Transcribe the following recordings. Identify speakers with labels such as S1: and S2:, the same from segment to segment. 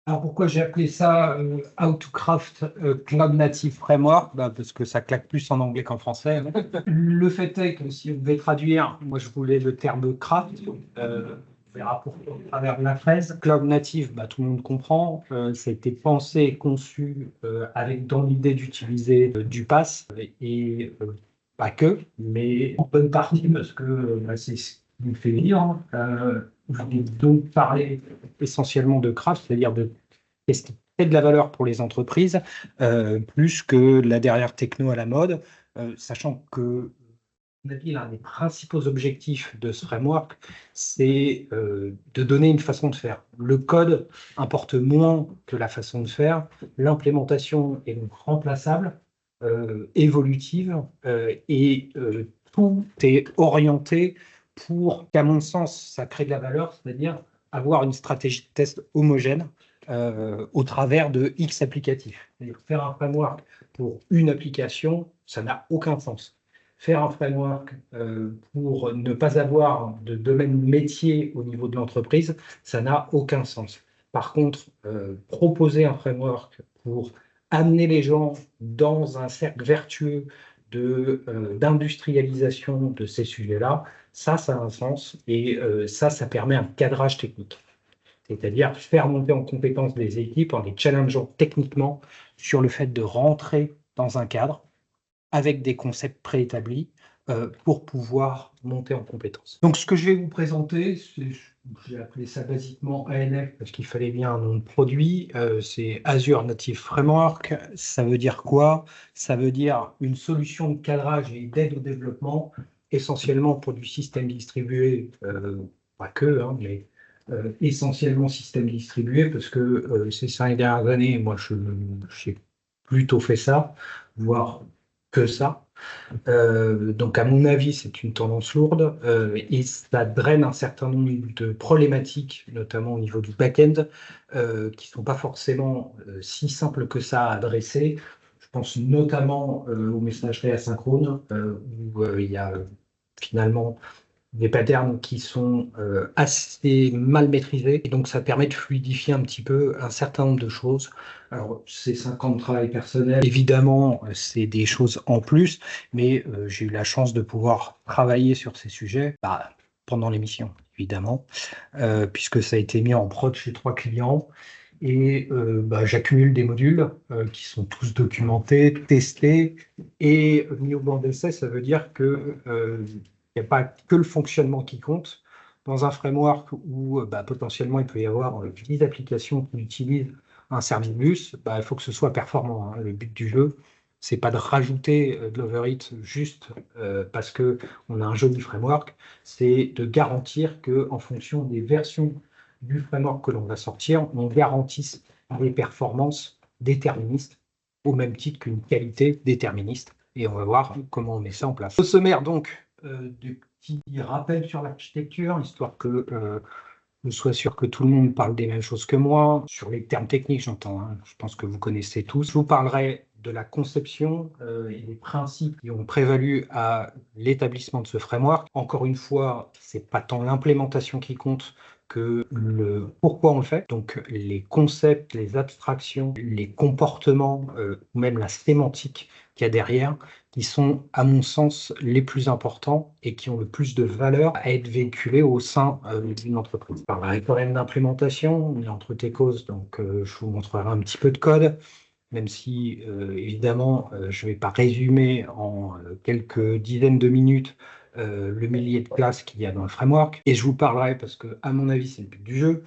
S1: Alors pourquoi j'ai appelé ça How to Craft Cloud Native Framework? Parce que ça claque plus en anglais qu'en français. Le fait est que si on devait traduire, moi je voulais le terme craft, on verra pourquoi à travers la fraise. Cloud Native, tout le monde comprend, ça a été pensé et conçu avec dans l'idée d'utiliser du PaaS et pas que, mais en bonne partie parce que c'est ce qui nous fait vivre. Je vais donc parler essentiellement de craft, c'est-à-dire de qu'est-ce qui fait de la valeur pour les entreprises, plus que la dernière techno à la mode, sachant que l'un des principaux objectifs de ce framework, c'est de donner une façon de faire. Le code importe moins que la façon de faire. L'implémentation est donc remplaçable, évolutive, et tout est orienté pour qu'à mon sens, ça crée de la valeur, c'est-à-dire avoir une stratégie de test homogène au travers de X applicatifs. Faire un framework pour une application, ça n'a aucun sens. Faire un framework pour ne pas avoir de domaine métier au niveau de l'entreprise, ça n'a aucun sens. Par contre, proposer un framework pour amener les gens dans un cercle vertueux d'industrialisation de ces sujets-là, ça a un sens et ça permet un cadrage technique. C'est-à-dire faire monter en compétence des équipes en les challengeant techniquement sur le fait de rentrer dans un cadre avec des concepts préétablis pour pouvoir monter en compétence. Donc, ce que je vais vous présenter, j'ai appelé ça basiquement ANF parce qu'il fallait bien un nom de produit, c'est Azure Native Framework. Ça veut dire quoi? Ça veut dire une solution de cadrage et d'aide au développement, essentiellement pour du système distribué, pas que, hein, mais essentiellement système distribué, parce que ces 5 dernières années, moi, j'ai plutôt fait ça, voire que ça. Donc, à mon avis, c'est une tendance lourde et ça draine un certain nombre de problématiques, notamment au niveau du back-end, qui ne sont pas forcément si simples que ça à adresser. Je pense notamment aux messageries asynchrones, où il y a finalement des patterns qui sont assez mal maîtrisés. Et donc, ça permet de fluidifier un petit peu un certain nombre de choses. Alors, c'est 5 ans de travail personnel. Évidemment, c'est des choses en plus, mais j'ai eu la chance de pouvoir travailler sur ces sujets pendant l'émission, évidemment, puisque ça a été mis en prod chez 3 clients. Et j'accumule des modules qui sont tous documentés, testés et mis au banc d'essai. Ça veut dire que il n'y a pas que le fonctionnement qui compte. Dans un framework où potentiellement il peut y avoir 10 applications qui utilisent un service bus, il faut que ce soit performant, hein. Le but du jeu, c'est pas de rajouter de l'overheat juste parce qu'on a un joli framework, c'est de garantir qu'en fonction des versions du framework que l'on va sortir, on garantisse des performances déterministes au même titre qu'une qualité déterministe. Et on va voir comment on met ça en place. Au sommaire, donc, de petits rappels sur l'architecture, histoire que je sois sûr que tout le monde parle des mêmes choses que moi. Sur les termes techniques, j'entends, hein, je pense que vous connaissez tous. Je vous parlerai de la conception et des principes qui ont prévalu à l'établissement de ce framework. Encore une fois, c'est pas tant l'implémentation qui compte que le pourquoi on le fait. Donc les concepts, les abstractions, les comportements, ou même la sémantique qu'il y a derrière, qui sont, à mon sens, les plus importants et qui ont le plus de valeur à être véhiculés au sein d'une entreprise. Je parlerai quand même d'implémentation, on est entre techos, donc je vous montrerai un petit peu de code, même si, évidemment, je ne vais pas résumer en quelques dizaines de minutes le millier de classes qu'il y a dans le framework. Et je vous parlerai, parce que, à mon avis, c'est le but du jeu,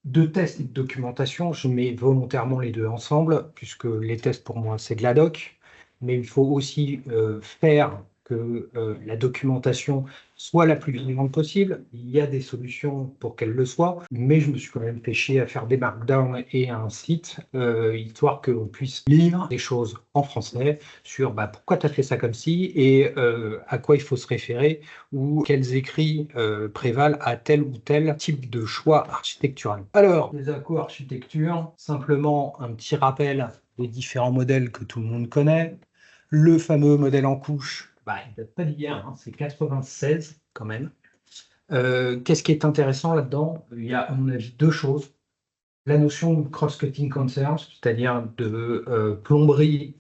S1: de tests et de documentation. Je mets volontairement les deux ensemble, puisque les tests, pour moi, c'est de la doc. Mais il faut aussi faire que la documentation soit la plus vivante possible. Il y a des solutions pour qu'elle le soit, mais je me suis quand même fait chier à faire des markdowns et un site, histoire qu'on puisse lire des choses en français sur pourquoi tu as fait ça comme ci et à quoi il faut se référer ou quels écrits prévalent à tel ou tel type de choix architectural. Alors, les accords architecture, simplement un petit rappel des différents modèles que tout le monde connaît. Le fameux modèle en couche, il ne date pas d'hier, hein, c'est 96 quand même. Qu'est-ce qui est intéressant là-dedans? Il y a, à mon avis, deux choses. La notion de cross-cutting concerns, c'est-à-dire de plomberie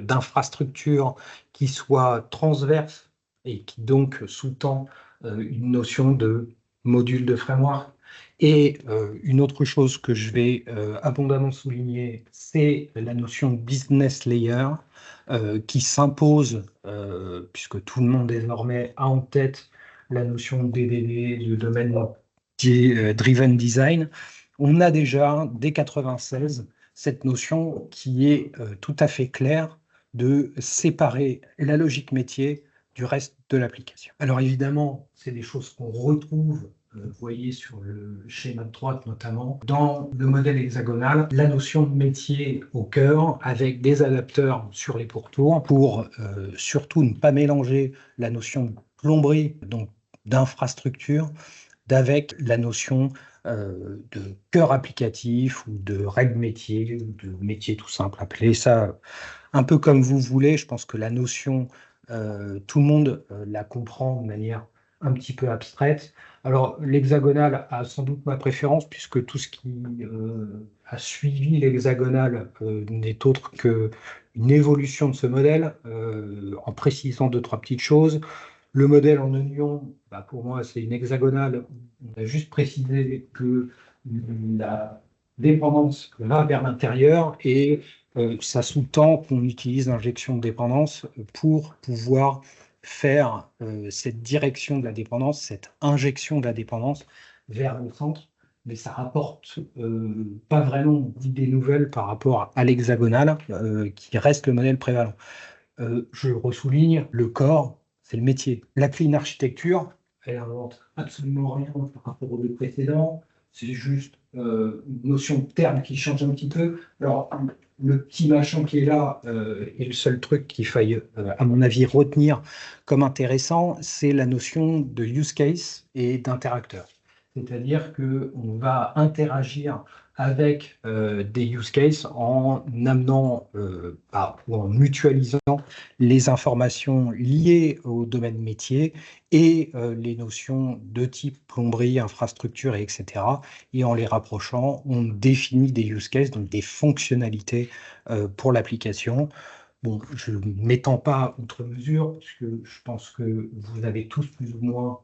S1: d'infrastructure qui soit transverse et qui donc sous-tend une notion de module de framework. Et une autre chose que je vais abondamment souligner, c'est la notion de business layer qui s'impose, puisque tout le monde désormais a en tête la notion de DDD, de domaine driven design. On a déjà, dès 96, cette notion qui est tout à fait claire de séparer la logique métier du reste de l'application. Alors évidemment, c'est des choses qu'on retrouve, vous voyez sur le schéma de droite notamment, dans le modèle hexagonal, la notion de métier au cœur, avec des adapteurs sur les pourtours, pour surtout ne pas mélanger la notion de plomberie, donc d'infrastructure, d'avec la notion de cœur applicatif ou de règle métier, ou de métier tout simple, appelez ça un peu comme vous voulez. Je pense que la notion, tout le monde la comprend de manière un petit peu abstraite. Alors, l'hexagonal a sans doute ma préférence, puisque tout ce qui a suivi l'hexagonal n'est autre qu'une évolution de ce modèle, en précisant deux, trois petites choses. Le modèle en oignon, bah pour moi, c'est une hexagonale. On a juste précisé que la dépendance va vers l'intérieur et ça sous-tend qu'on utilise l'injection de dépendance pour pouvoir faire cette direction de la dépendance, cette injection de la dépendance vers le centre. Mais ça rapporte pas vraiment d'idées nouvelles par rapport à l'hexagonale, qui reste le modèle prévalent. Je ressouligne, le corps, c'est le métier. La clean architecture, elle n'invente absolument rien par rapport aux deux précédents. C'est juste une notion de terme qui change un petit peu. Alors, le petit machin qui est là, et le seul truc qu'il faille, à mon avis, retenir comme intéressant, c'est la notion de use case et d'interacteur. C'est-à-dire qu'on va interagir avec des use cases en amenant ou en mutualisant les informations liées au domaine métier et les notions de type plomberie, infrastructure, etc. Et en les rapprochant, on définit des use cases, donc des fonctionnalités pour l'application. Bon, je ne m'étends pas outre mesure, parce que je pense que vous avez tous plus ou moins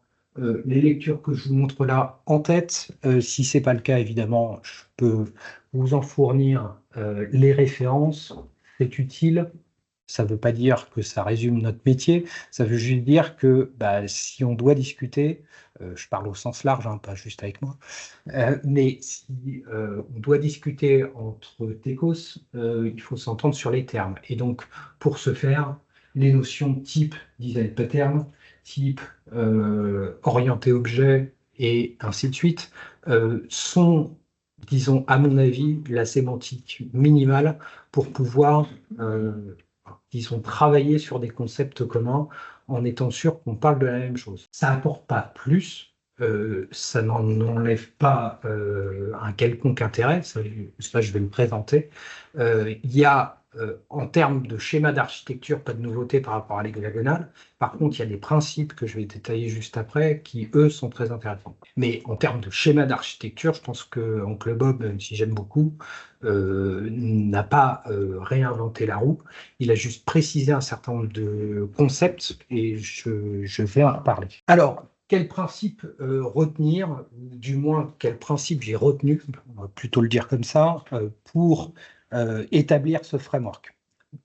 S1: les lectures que je vous montre là en tête. Si ce n'est pas le cas, évidemment, je peux vous en fournir les références. C'est utile. Ça ne veut pas dire que ça résume notre métier, ça veut juste dire que bah, si on doit discuter, je parle au sens large, hein, pas juste avec moi, mais si on doit discuter entre techos, il faut s'entendre sur les termes. Et donc, pour ce faire, les notions type design pattern, type orienté objet et ainsi de suite sont, disons, à mon avis, la sémantique minimale pour pouvoir disons, travailler sur des concepts communs en étant sûr qu'on parle de la même chose. Ça n'apporte pas plus, ça n'en enlève pas un quelconque intérêt, ça, je vais le présenter. Il y a, en termes de schéma d'architecture, pas de nouveauté par rapport à l'hexagonal. Par contre, il y a des principes que je vais détailler juste après qui, eux, sont très intéressants. Mais en termes de schéma d'architecture, je pense que Oncle Bob, même si j'aime beaucoup, n'a pas réinventé la roue. Il a juste précisé un certain nombre de concepts et je vais en parler. Alors, quel principe retenir, du moins quel principe j'ai retenu, on va plutôt le dire comme ça, pour établir ce framework.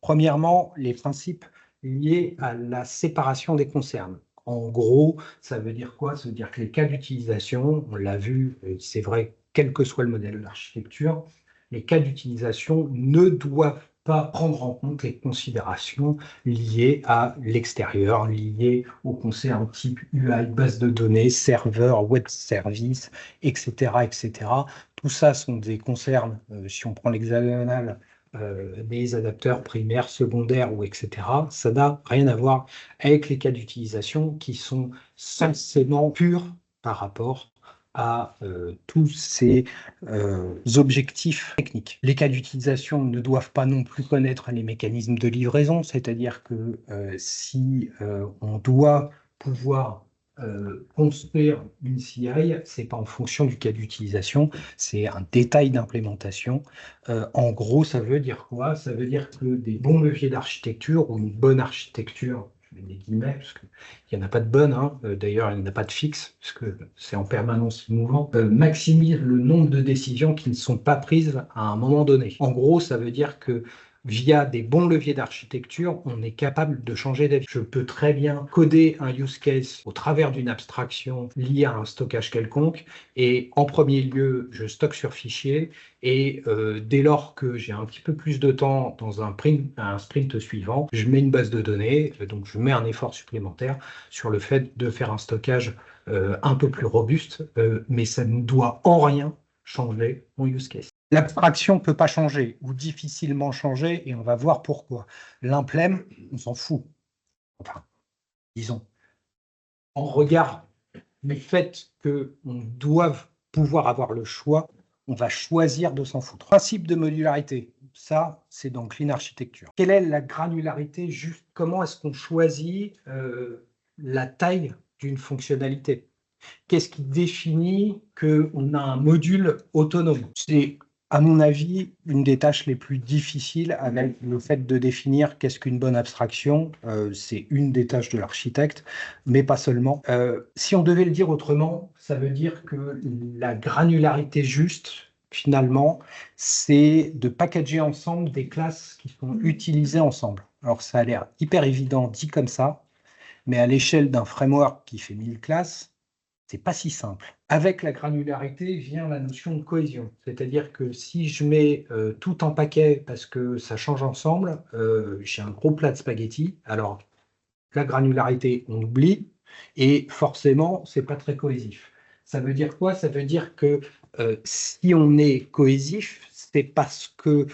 S1: Premièrement, les principes liés à la séparation des concerns. En gros, ça veut dire quoi? Ça veut dire que les cas d'utilisation, on l'a vu, c'est vrai, quel que soit le modèle d'architecture, les cas d'utilisation ne doivent pas prendre en compte les considérations liées à l'extérieur, liées aux concerns type UI, base de données, serveur, web service, etc., etc. Tout ça sont des concerns, si on prend l'hexagonal, des adapteurs primaires, secondaires ou etc. Ça n'a rien à voir avec les cas d'utilisation qui sont censément purs par rapport à tous ces objectifs techniques. Les cas d'utilisation ne doivent pas non plus connaître les mécanismes de livraison, c'est-à-dire que si on doit pouvoir construire une CI, c'est pas en fonction du cas d'utilisation, c'est un détail d'implémentation. En gros, ça veut dire quoi? Ça veut dire que des bons leviers d'architecture ou une bonne architecture, je mets des guillemets, parce qu'il n'y en a pas de bonne, hein. D'ailleurs, il n'y en a pas de fixe, parce que c'est en permanence mouvant, maximise le nombre de décisions qui ne sont pas prises à un moment donné. En gros, ça veut dire que via des bons leviers d'architecture, on est capable de changer d'avis. Je peux très bien coder un use case au travers d'une abstraction liée à un stockage quelconque, et en premier lieu, je stocke sur fichier, et dès lors que j'ai un petit peu plus de temps dans un sprint suivant, je mets une base de données, donc je mets un effort supplémentaire sur le fait de faire un stockage un peu plus robuste, mais ça ne doit en rien changer mon use case. L'abstraction ne peut pas changer ou difficilement changer, et on va voir pourquoi. L'implème, on s'en fout. Enfin, disons, en regard du fait qu'on doive pouvoir avoir le choix, on va choisir de s'en foutre. Principe de modularité, ça, c'est dans Clean Architecture. Quelle est la granularité juste? Comment est-ce qu'on choisit la taille d'une fonctionnalité? Qu'est-ce qui définit qu'on a un module autonome? C'est, à mon avis, une des tâches les plus difficiles avec le fait de définir qu'est-ce qu'une bonne abstraction. C'est une des tâches de l'architecte, mais pas seulement. Si on devait le dire autrement, ça veut dire que la granularité juste, finalement, c'est de packager ensemble des classes qui sont utilisées ensemble. Alors, ça a l'air hyper évident dit comme ça, mais à l'échelle d'un framework qui fait 1000 classes, c'est pas si simple. Avec la granularité vient la notion de cohésion. C'est-à-dire que si je mets tout en paquet parce que ça change ensemble, j'ai un gros plat de spaghettis. Alors, la granularité, on oublie, et forcément, c'est pas très cohésif. Ça veut dire quoi? Ça veut dire que si on est cohésif, c'est parce que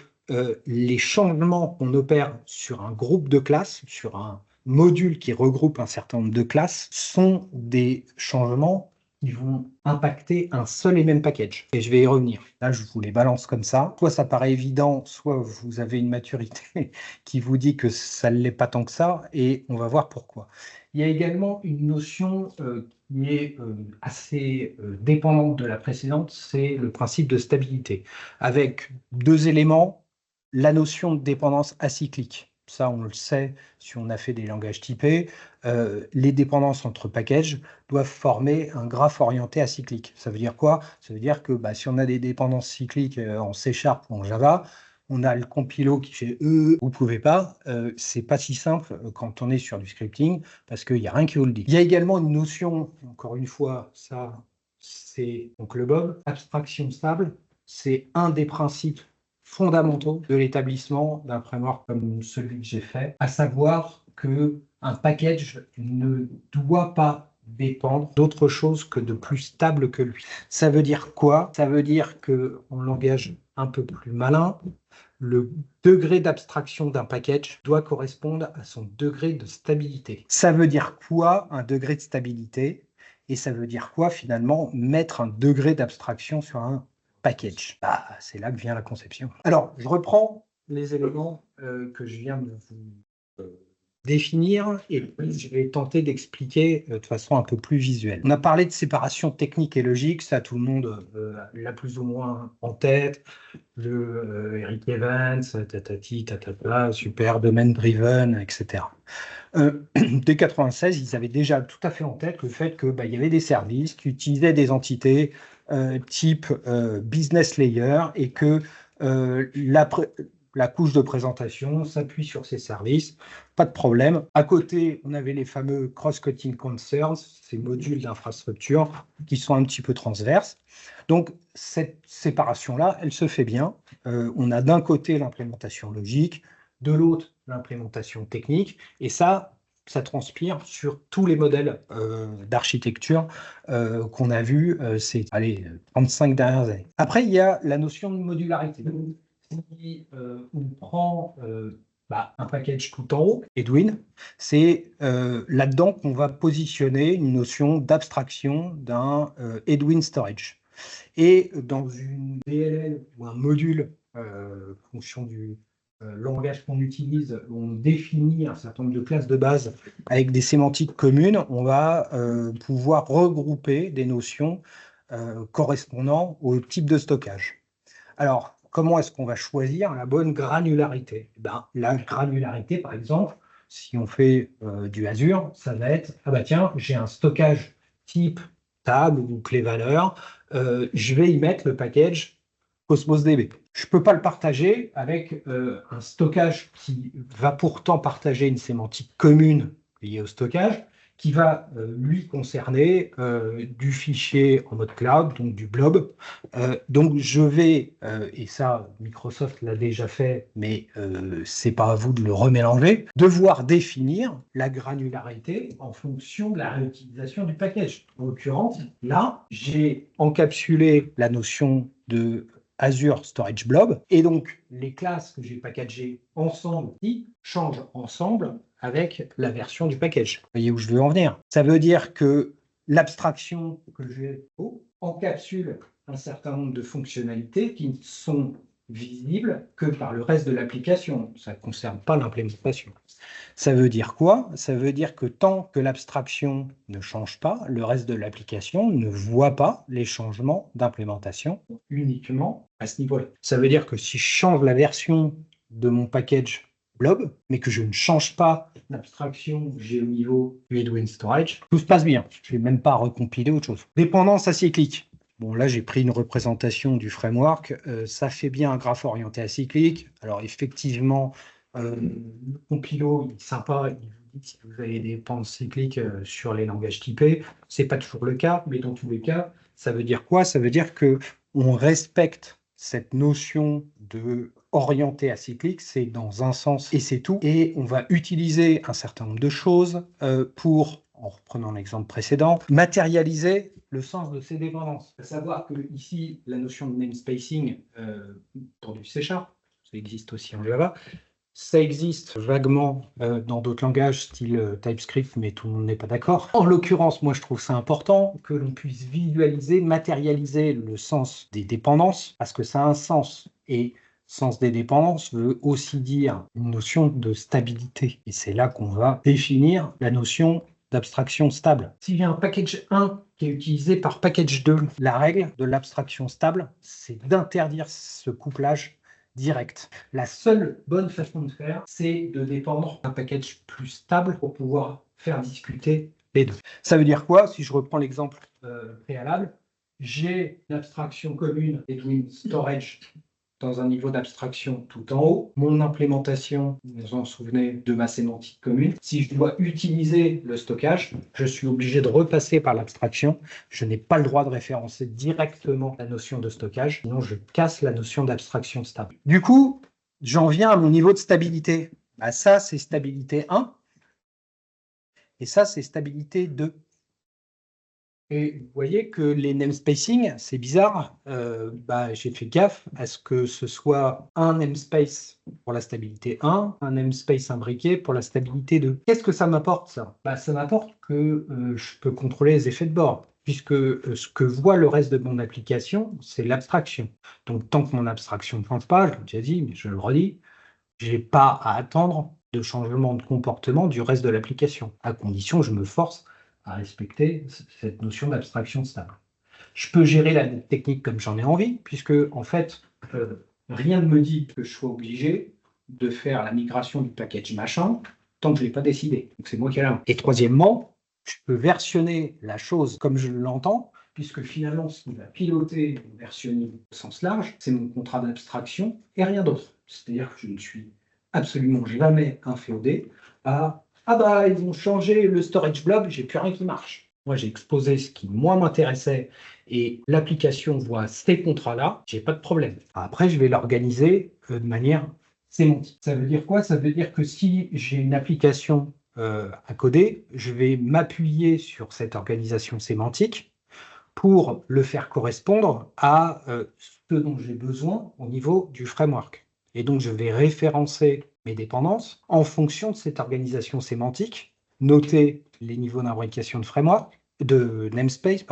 S1: les changements qu'on opère sur un groupe de classes, sur un module qui regroupe un certain nombre de classes, sont des changements qui vont impacter un seul et même package. Et je vais y revenir. Là, je vous les balance comme ça. Soit ça paraît évident, soit vous avez une maturité qui vous dit que ça ne l'est pas tant que ça, et on va voir pourquoi. Il y a également une notion qui est assez dépendante de la précédente, c'est le principe de stabilité, avec deux éléments: la notion de dépendance acyclique. Ça, on le sait si on a fait des langages typés. Les dépendances entre packages doivent former un graphe orienté acyclique. Ça veut dire quoi? Ça veut dire que si on a des dépendances cycliques en C# ou en Java, on a le compilo qui fait vous ne pouvez pas. C'est pas si simple quand on est sur du scripting, parce qu'il n'y a rien qui vous le dit. Il y a également une notion, encore une fois, ça c'est donc le Bob, abstraction stable. C'est un des principes fondamentaux de l'établissement d'un framework comme celui que j'ai fait, à savoir que un package ne doit pas dépendre d'autre chose que de plus stable que lui. Ça veut dire quoi? Ça veut dire que, en langage un peu plus malin, le degré d'abstraction d'un package doit correspondre à son degré de stabilité. Ça veut dire quoi, un degré de stabilité? Et ça veut dire quoi, finalement, mettre un degré d'abstraction sur un package? C'est là que vient la conception. Alors, je reprends les éléments que je viens de vous définir, et puis je vais tenter d'expliquer de façon un peu plus visuelle. On a parlé de séparation technique et logique, ça tout le monde l'a plus ou moins en tête. Le Eric Evans, tatati, tatata, super, domain driven, etc. Dès 96, ils avaient déjà tout à fait en tête le fait que il y avait des services qui utilisaient des entités type business layer, et que la couche de présentation s'appuie sur ces services, pas de problème. À côté, on avait les fameux cross-cutting concerns, ces modules d'infrastructure qui sont un petit peu transverses. Donc, cette séparation-là, elle se fait bien. On a d'un côté l'implémentation logique, de l'autre l'implémentation technique, et ça transpire sur tous les modèles d'architecture qu'on a vus ces 35 dernières années. Après, il y a la notion de modularité. Si on prend un package tout en haut, Edwin, c'est là-dedans qu'on va positionner une notion d'abstraction d'un Edwin Storage. Et dans une DLL ou un module, fonction du langage qu'on utilise, on définit un certain nombre de classes de base avec des sémantiques communes, on va pouvoir regrouper des notions correspondant au type de stockage. Alors, comment est-ce qu'on va choisir la bonne granularité? La granularité, par exemple, si on fait du Azure, ça va être, ah bah tiens, j'ai un stockage type table ou clé valeur, je vais y mettre le package Cosmos DB. Je ne peux pas le partager avec un stockage qui va pourtant partager une sémantique commune liée au stockage, qui va lui concerner du fichier en mode cloud, donc du blob. Donc je vais, et ça Microsoft l'a déjà fait, mais c'est pas à vous de le remélanger, devoir définir la granularité en fonction de la réutilisation du package. En l'occurrence, là, j'ai encapsulé la notion de Azure Storage Blob, et donc les classes que j'ai packagées ensemble changent ensemble avec la version du package. Vous voyez où je veux en venir? Ça veut dire que l'abstraction que j'ai encapsule un certain nombre de fonctionnalités qui ne sont visibles que par le reste de l'application. Ça ne concerne pas l'implémentation. Ça veut dire quoi? Ça veut dire que tant que l'abstraction ne change pas, le reste de l'application ne voit pas les changements d'implémentation uniquement à ce niveau-là. Ça veut dire que si je change la version de mon package blob, mais que je ne change pas l'abstraction que j'ai au niveau du Edwin Storage, tout se passe bien. Je ne vais même pas recompiler autre chose. Dépendance acyclique. Bon, là, j'ai pris une représentation du framework. Ça fait bien un graphe orienté acyclique. Alors, effectivement, le compilo, il est sympa. Il vous dit si vous avez des dépendances cycliques sur les langages typés. Ce n'est pas toujours le cas, mais dans tous les cas, ça veut dire quoi? Ça veut dire qu'on respecte cette notion de orienté acyclique, c'est dans un sens et c'est tout. Et on va utiliser un certain nombre de choses pour, en reprenant l'exemple précédent, matérialiser le sens de ces dépendances. À savoir que ici, la notion de namespacing pour du C#, ça existe aussi en Java, ça existe vaguement dans d'autres langages, style TypeScript, mais tout le monde n'est pas d'accord. En l'occurrence, moi, je trouve ça important que l'on puisse visualiser, matérialiser le sens des dépendances, parce que ça a un sens. Et sens des dépendances veut aussi dire une notion de stabilité. Et c'est là qu'on va définir la notion d'abstraction stable. S'il y a un package 1 qui est utilisé par package 2, la règle de l'abstraction stable, c'est d'interdire ce couplage direct. La seule bonne façon de faire, c'est de dépendre d'un package plus stable pour pouvoir faire discuter les deux. Ça veut dire quoi? Si je reprends l'exemple préalable, j'ai une abstraction commune Edwin Storage dans un niveau d'abstraction tout en haut. Mon implémentation, vous vous en souvenez, de ma sémantique commune. Si je dois utiliser le stockage, je suis obligé de repasser par l'abstraction. Je n'ai pas le droit de référencer directement la notion de stockage, sinon je casse la notion d'abstraction stable. Du coup, j'en viens à mon niveau de stabilité. Ça, c'est stabilité 1. Et ça, c'est stabilité 2. Et vous voyez que les namespacing, c'est bizarre. J'ai fait gaffe à ce que ce soit un namespace pour la stabilité 1, un namespace imbriqué pour la stabilité 2. Qu'est-ce que ça m'apporte, ça? Ça m'apporte que je peux contrôler les effets de bord, puisque ce que voit le reste de mon application, c'est l'abstraction. Donc, tant que mon abstraction ne change pas, je l'ai déjà dit, mais je le redis, je n'ai pas à attendre de changement de comportement du reste de l'application, à condition que je me force à respecter cette notion d'abstraction stable. Je peux gérer la technique comme j'en ai envie, puisque en fait, rien ne me dit que je sois obligé de faire la migration du package machin tant que je ne l'ai pas décidé. Donc c'est moi qui ai la main. Et troisièmement, je peux versionner la chose comme je l'entends, puisque finalement, ce qui va piloter et versionner au sens large, c'est mon contrat d'abstraction et rien d'autre. C'est-à-dire que je ne suis absolument jamais inféodé à ils vont changer le storage blob, j'ai plus rien qui marche. Moi, j'ai exposé ce qui, moi, m'intéressait et l'application voit ces contrats-là, j'ai pas de problème. Après, je vais l'organiser de manière sémantique. Ça veut dire quoi? Ça veut dire que si j'ai une application à coder, je vais m'appuyer sur cette organisation sémantique pour le faire correspondre à ce dont j'ai besoin au niveau du framework. Et donc, je vais référencer mes dépendances en fonction de cette organisation sémantique, noter les niveaux d'imbrication de framework, de namespace,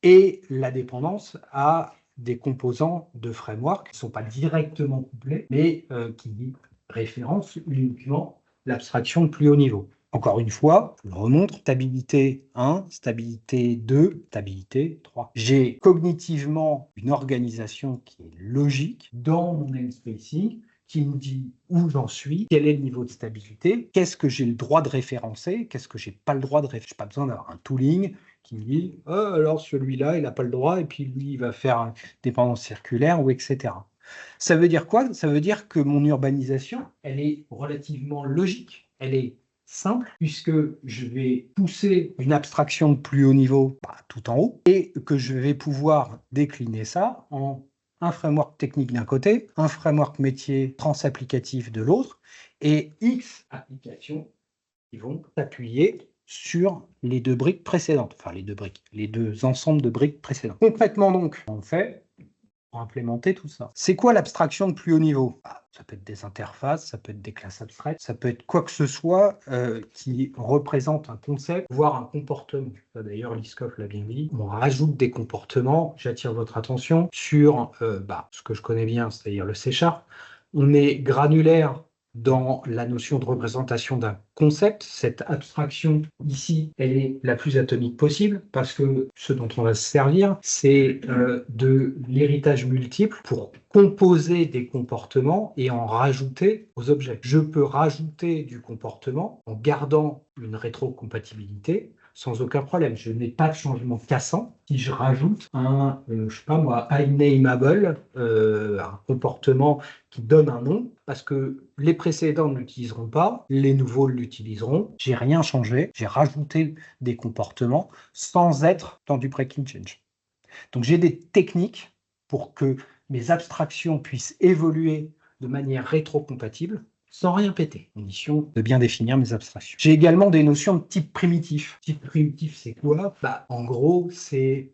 S1: et la dépendance à des composants de framework qui ne sont pas directement couplés, mais qui référencent uniquement l'abstraction de plus haut niveau. Encore une fois, je le remontre, stabilité 1, stabilité 2, stabilité 3. J'ai cognitivement une organisation qui est logique dans mon namespacing, qui me dit où j'en suis, quel est le niveau de stabilité, qu'est-ce que j'ai le droit de référencer, qu'est-ce que j'ai pas le droit de référencer. Je n'ai pas besoin d'avoir un tooling qui me dit alors celui-là, il n'a pas le droit, et puis lui, il va faire une dépendance circulaire, ou etc. Ça veut dire quoi? Ça veut dire que mon urbanisation, elle est relativement logique, elle est simple, puisque je vais pousser une abstraction de plus haut niveau tout en haut, et que je vais pouvoir décliner ça en un framework technique d'un côté, un framework métier transapplicatif de l'autre, et X applications qui vont s'appuyer sur les deux briques précédentes, enfin les deux ensembles de briques précédentes. Concrètement donc, on fait pour implémenter tout ça. C'est quoi l'abstraction de plus haut niveau? Ça peut être des interfaces, ça peut être des classes abstraites, ça peut être quoi que ce soit qui représente un concept, voire un comportement. D'ailleurs, Liskov l'a bien dit. On rajoute des comportements. J'attire votre attention sur ce que je connais bien, c'est-à-dire le C#. On est granulaire dans la notion de représentation d'un concept. Cette abstraction ici, elle est la plus atomique possible parce que ce dont on va se servir, c'est de l'héritage multiple pour composer des comportements et en rajouter aux objets. Je peux rajouter du comportement en gardant une rétrocompatibilité sans aucun problème. Je n'ai pas de changement cassant si je rajoute un, je sais pas moi, inameable, un comportement qui donne un nom, parce que les précédents ne l'utiliseront pas, les nouveaux l'utiliseront. J'ai rien changé, j'ai rajouté des comportements sans être dans du breaking change. Donc j'ai des techniques pour que mes abstractions puissent évoluer de manière rétrocompatible sans rien péter, condition de bien définir mes abstractions. J'ai également des notions de type primitif. Type primitif, c'est quoi? En gros, c'est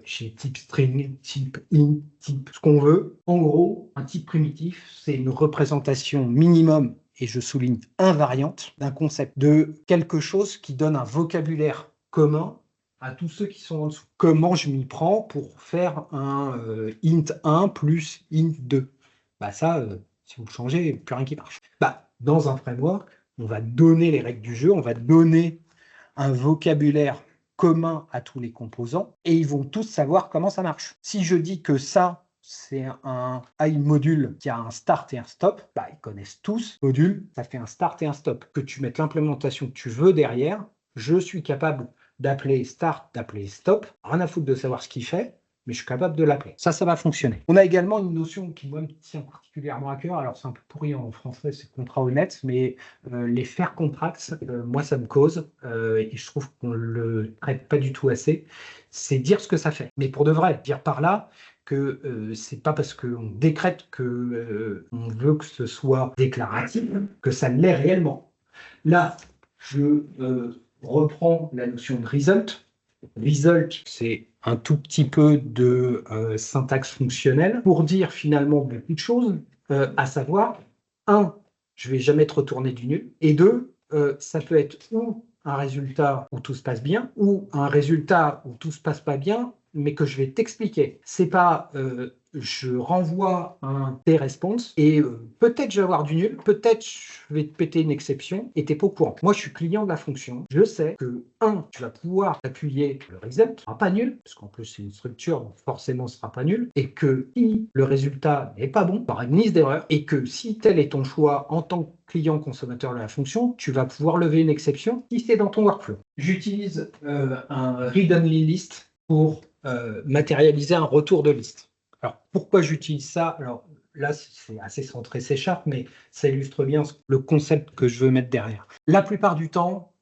S1: j'ai type string, type int, type ce qu'on veut. En gros, un type primitif, c'est une représentation minimum, et je souligne invariante, d'un concept, de quelque chose qui donne un vocabulaire commun à tous ceux qui sont en dessous. Comment je m'y prends pour faire un int 1 plus int 2? Si vous le changez, plus rien qui marche. Dans un framework, on va donner les règles du jeu, on va donner un vocabulaire commun à tous les composants, et ils vont tous savoir comment ça marche. Si je dis que ça, c'est un iModule qui a un start et un stop, ils connaissent tous. Module, ça fait un start et un stop. Que tu mettes l'implémentation que tu veux derrière, je suis capable d'appeler start, d'appeler stop, rien à foutre de savoir ce qu'il fait, mais je suis capable de l'appeler. Ça va fonctionner. On a également une notion qui, moi, me tient particulièrement à cœur. Alors, c'est un peu pourri en français, c'est contrat honnête, mais les fair contracts, moi, ça me cause, et je trouve qu'on ne le traite pas du tout assez. C'est dire ce que ça fait. Mais pour de vrai, dire par là que c'est pas parce qu'on décrète que on veut que ce soit déclaratif que ça l'est réellement. Là, je reprends la notion de result. Result, c'est un tout petit peu de syntaxe fonctionnelle pour dire finalement beaucoup de choses, à savoir, 1, je ne vais jamais te retourner du nul, et 2, ça peut être ou un résultat où tout se passe bien, ou un résultat où tout se passe pas bien, mais que je vais t'expliquer. C'est pas je renvoie un T-response et peut-être je vais avoir du nul, peut-être je vais te péter une exception et tu n'es pas au courant. Moi, je suis client de la fonction. Je sais que, 1, tu vas pouvoir appuyer le result, ce sera pas nul, parce qu'en plus, c'est une structure, donc forcément, ce sera pas nul, et que si le résultat n'est pas bon, par une liste d'erreurs, et que si tel est ton choix en tant que client consommateur de la fonction, tu vas pouvoir lever une exception si c'est dans ton workflow. J'utilise un read-only list pour matérialiser un retour de liste. Alors, pourquoi j'utilise ça? Alors, là, c'est assez centré C#, mais ça illustre bien le concept que je veux mettre derrière. La plupart du temps,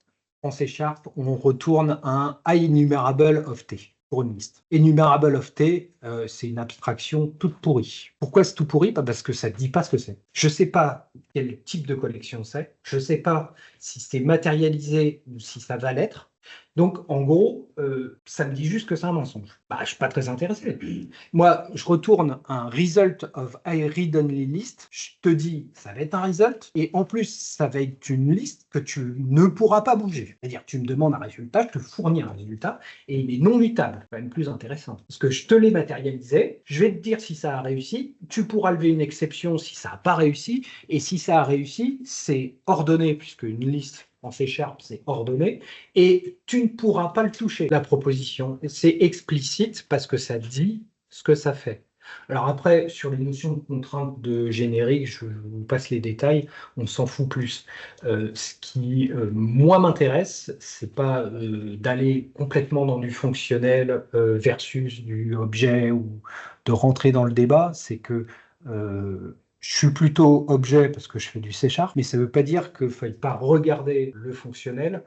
S1: en C#, on retourne un IEnumerable of T pour une liste. Enumerable of T, c'est une abstraction toute pourrie. Pourquoi c'est tout pourri? Parce que ça ne dit pas ce que c'est. Je ne sais pas quel type de collection c'est. Je ne sais pas si c'est matérialisé ou si ça va l'être. Donc, en gros, ça me dit juste que c'est un mensonge. Bah, je ne suis pas très intéressé. Moi, je retourne un result of I read only list. Je te dis, ça va être un result. Et en plus, ça va être une liste que tu ne pourras pas bouger. C'est-à-dire, tu me demandes un résultat, je te fournis un résultat et il est non mutable. C'est quand même plus intéressant. Parce que je te l'ai matérialisé. Je vais te dire si ça a réussi. Tu pourras lever une exception si ça n'a pas réussi. Et si ça a réussi, c'est ordonné, puisque une liste en C#, c'est ordonné, et tu ne pourras pas le toucher. La proposition, c'est explicite parce que ça dit ce que ça fait. Alors après, sur les notions de contrainte de générique, je vous passe les détails, on s'en fout plus. Ce qui, moi, m'intéresse, c'est pas d'aller complètement dans du fonctionnel versus du objet ou de rentrer dans le débat, c'est que je suis plutôt objet parce que je fais du C#, mais ça ne veut pas dire qu'il ne faille pas regarder le fonctionnel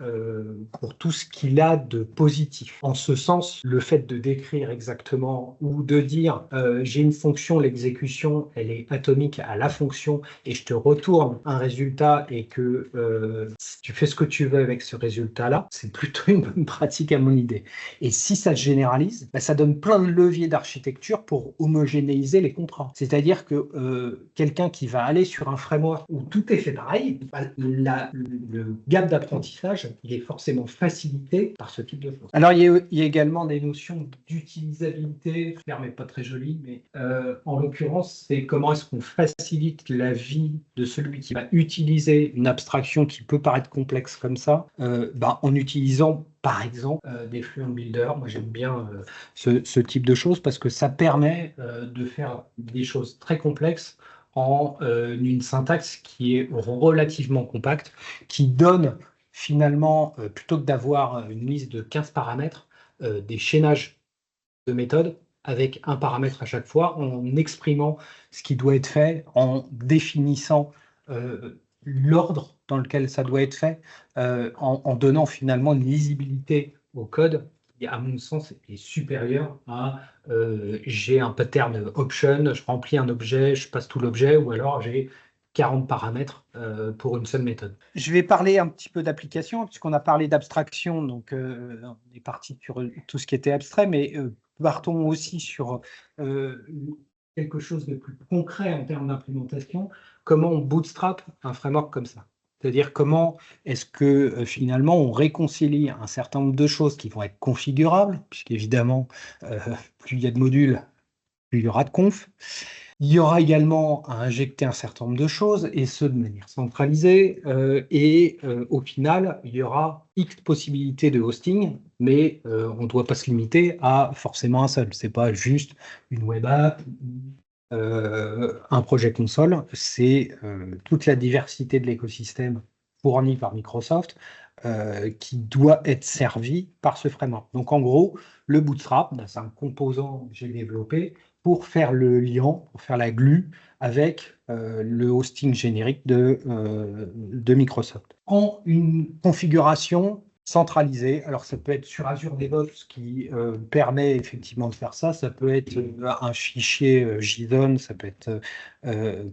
S1: pour tout ce qu'il a de positif. En ce sens, le fait de décrire exactement ou de dire j'ai une fonction, l'exécution, elle est atomique à la fonction et je te retourne un résultat et que si tu fais ce que tu veux avec ce résultat-là, c'est plutôt une bonne pratique à mon idée. Et si ça se généralise, bah, ça donne plein de leviers d'architecture pour homogénéiser les contrats. C'est-à-dire que quelqu'un qui va aller sur un framework où tout est fait pareil, bah, le gap d'apprentissage, il est forcément facilité par ce type de choses. Alors, il y a également des notions d'utilisabilité, le terme n'est pas très joli, mais en l'occurrence, c'est comment est-ce qu'on facilite la vie de celui qui va utiliser une abstraction qui peut paraître complexe comme ça, bah, en utilisant par exemple des fluent builders. Moi, j'aime bien ce type de choses parce que ça permet de faire des choses très complexes en une syntaxe qui est relativement compacte, qui donne finalement, plutôt que d'avoir une liste de 15 paramètres, des chaînages de méthodes avec un paramètre à chaque fois, en exprimant ce qui doit être fait, en définissant l'ordre dans lequel ça doit être fait, en donnant finalement une lisibilité au code qui, à mon sens, est supérieure à j'ai un pattern option, je remplis un objet, je passe tout l'objet, ou alors j'ai 40 paramètres pour une seule méthode. Je vais parler un petit peu d'application, puisqu'on a parlé d'abstraction, donc on est parti sur tout ce qui était abstrait, mais partons aussi sur quelque chose de plus concret en termes d'implémentation. Comment on bootstrap un framework comme ça? C'est-à-dire comment est-ce que finalement on réconcilie un certain nombre de choses qui vont être configurables, puisqu'évidemment, plus il y a de modules, plus il y aura de conf. Il y aura également à injecter un certain nombre de choses, et ce de manière centralisée, au final, il y aura X possibilités de hosting, mais on ne doit pas se limiter à forcément un seul. Ce n'est pas juste une web app, un projet console, c'est toute la diversité de l'écosystème fourni par Microsoft qui doit être servi par ce framework. Donc en gros, le Bootstrap, c'est un composant que j'ai développé pour faire le lien, pour faire la glue avec le hosting générique de Microsoft. En une configuration centralisée, alors ça peut être sur Azure DevOps qui permet effectivement de faire ça, ça peut être un fichier JSON, ça peut être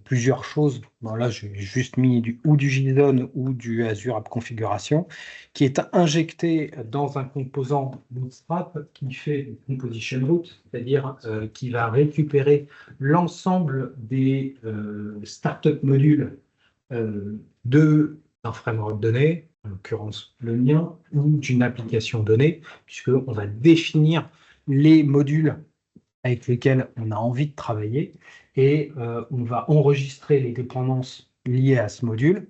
S1: plusieurs choses. Bon, là, j'ai juste mis du JSON ou du Azure App Configuration, qui est injecté dans un composant Bootstrap qui fait une composition root, c'est-à-dire qui va récupérer l'ensemble des startup modules d'un framework donné, en l'occurrence le mien, ou d'une application donnée, puisqu'on va définir les modules avec lesquels on a envie de travailler, et on va enregistrer les dépendances liées à ce module,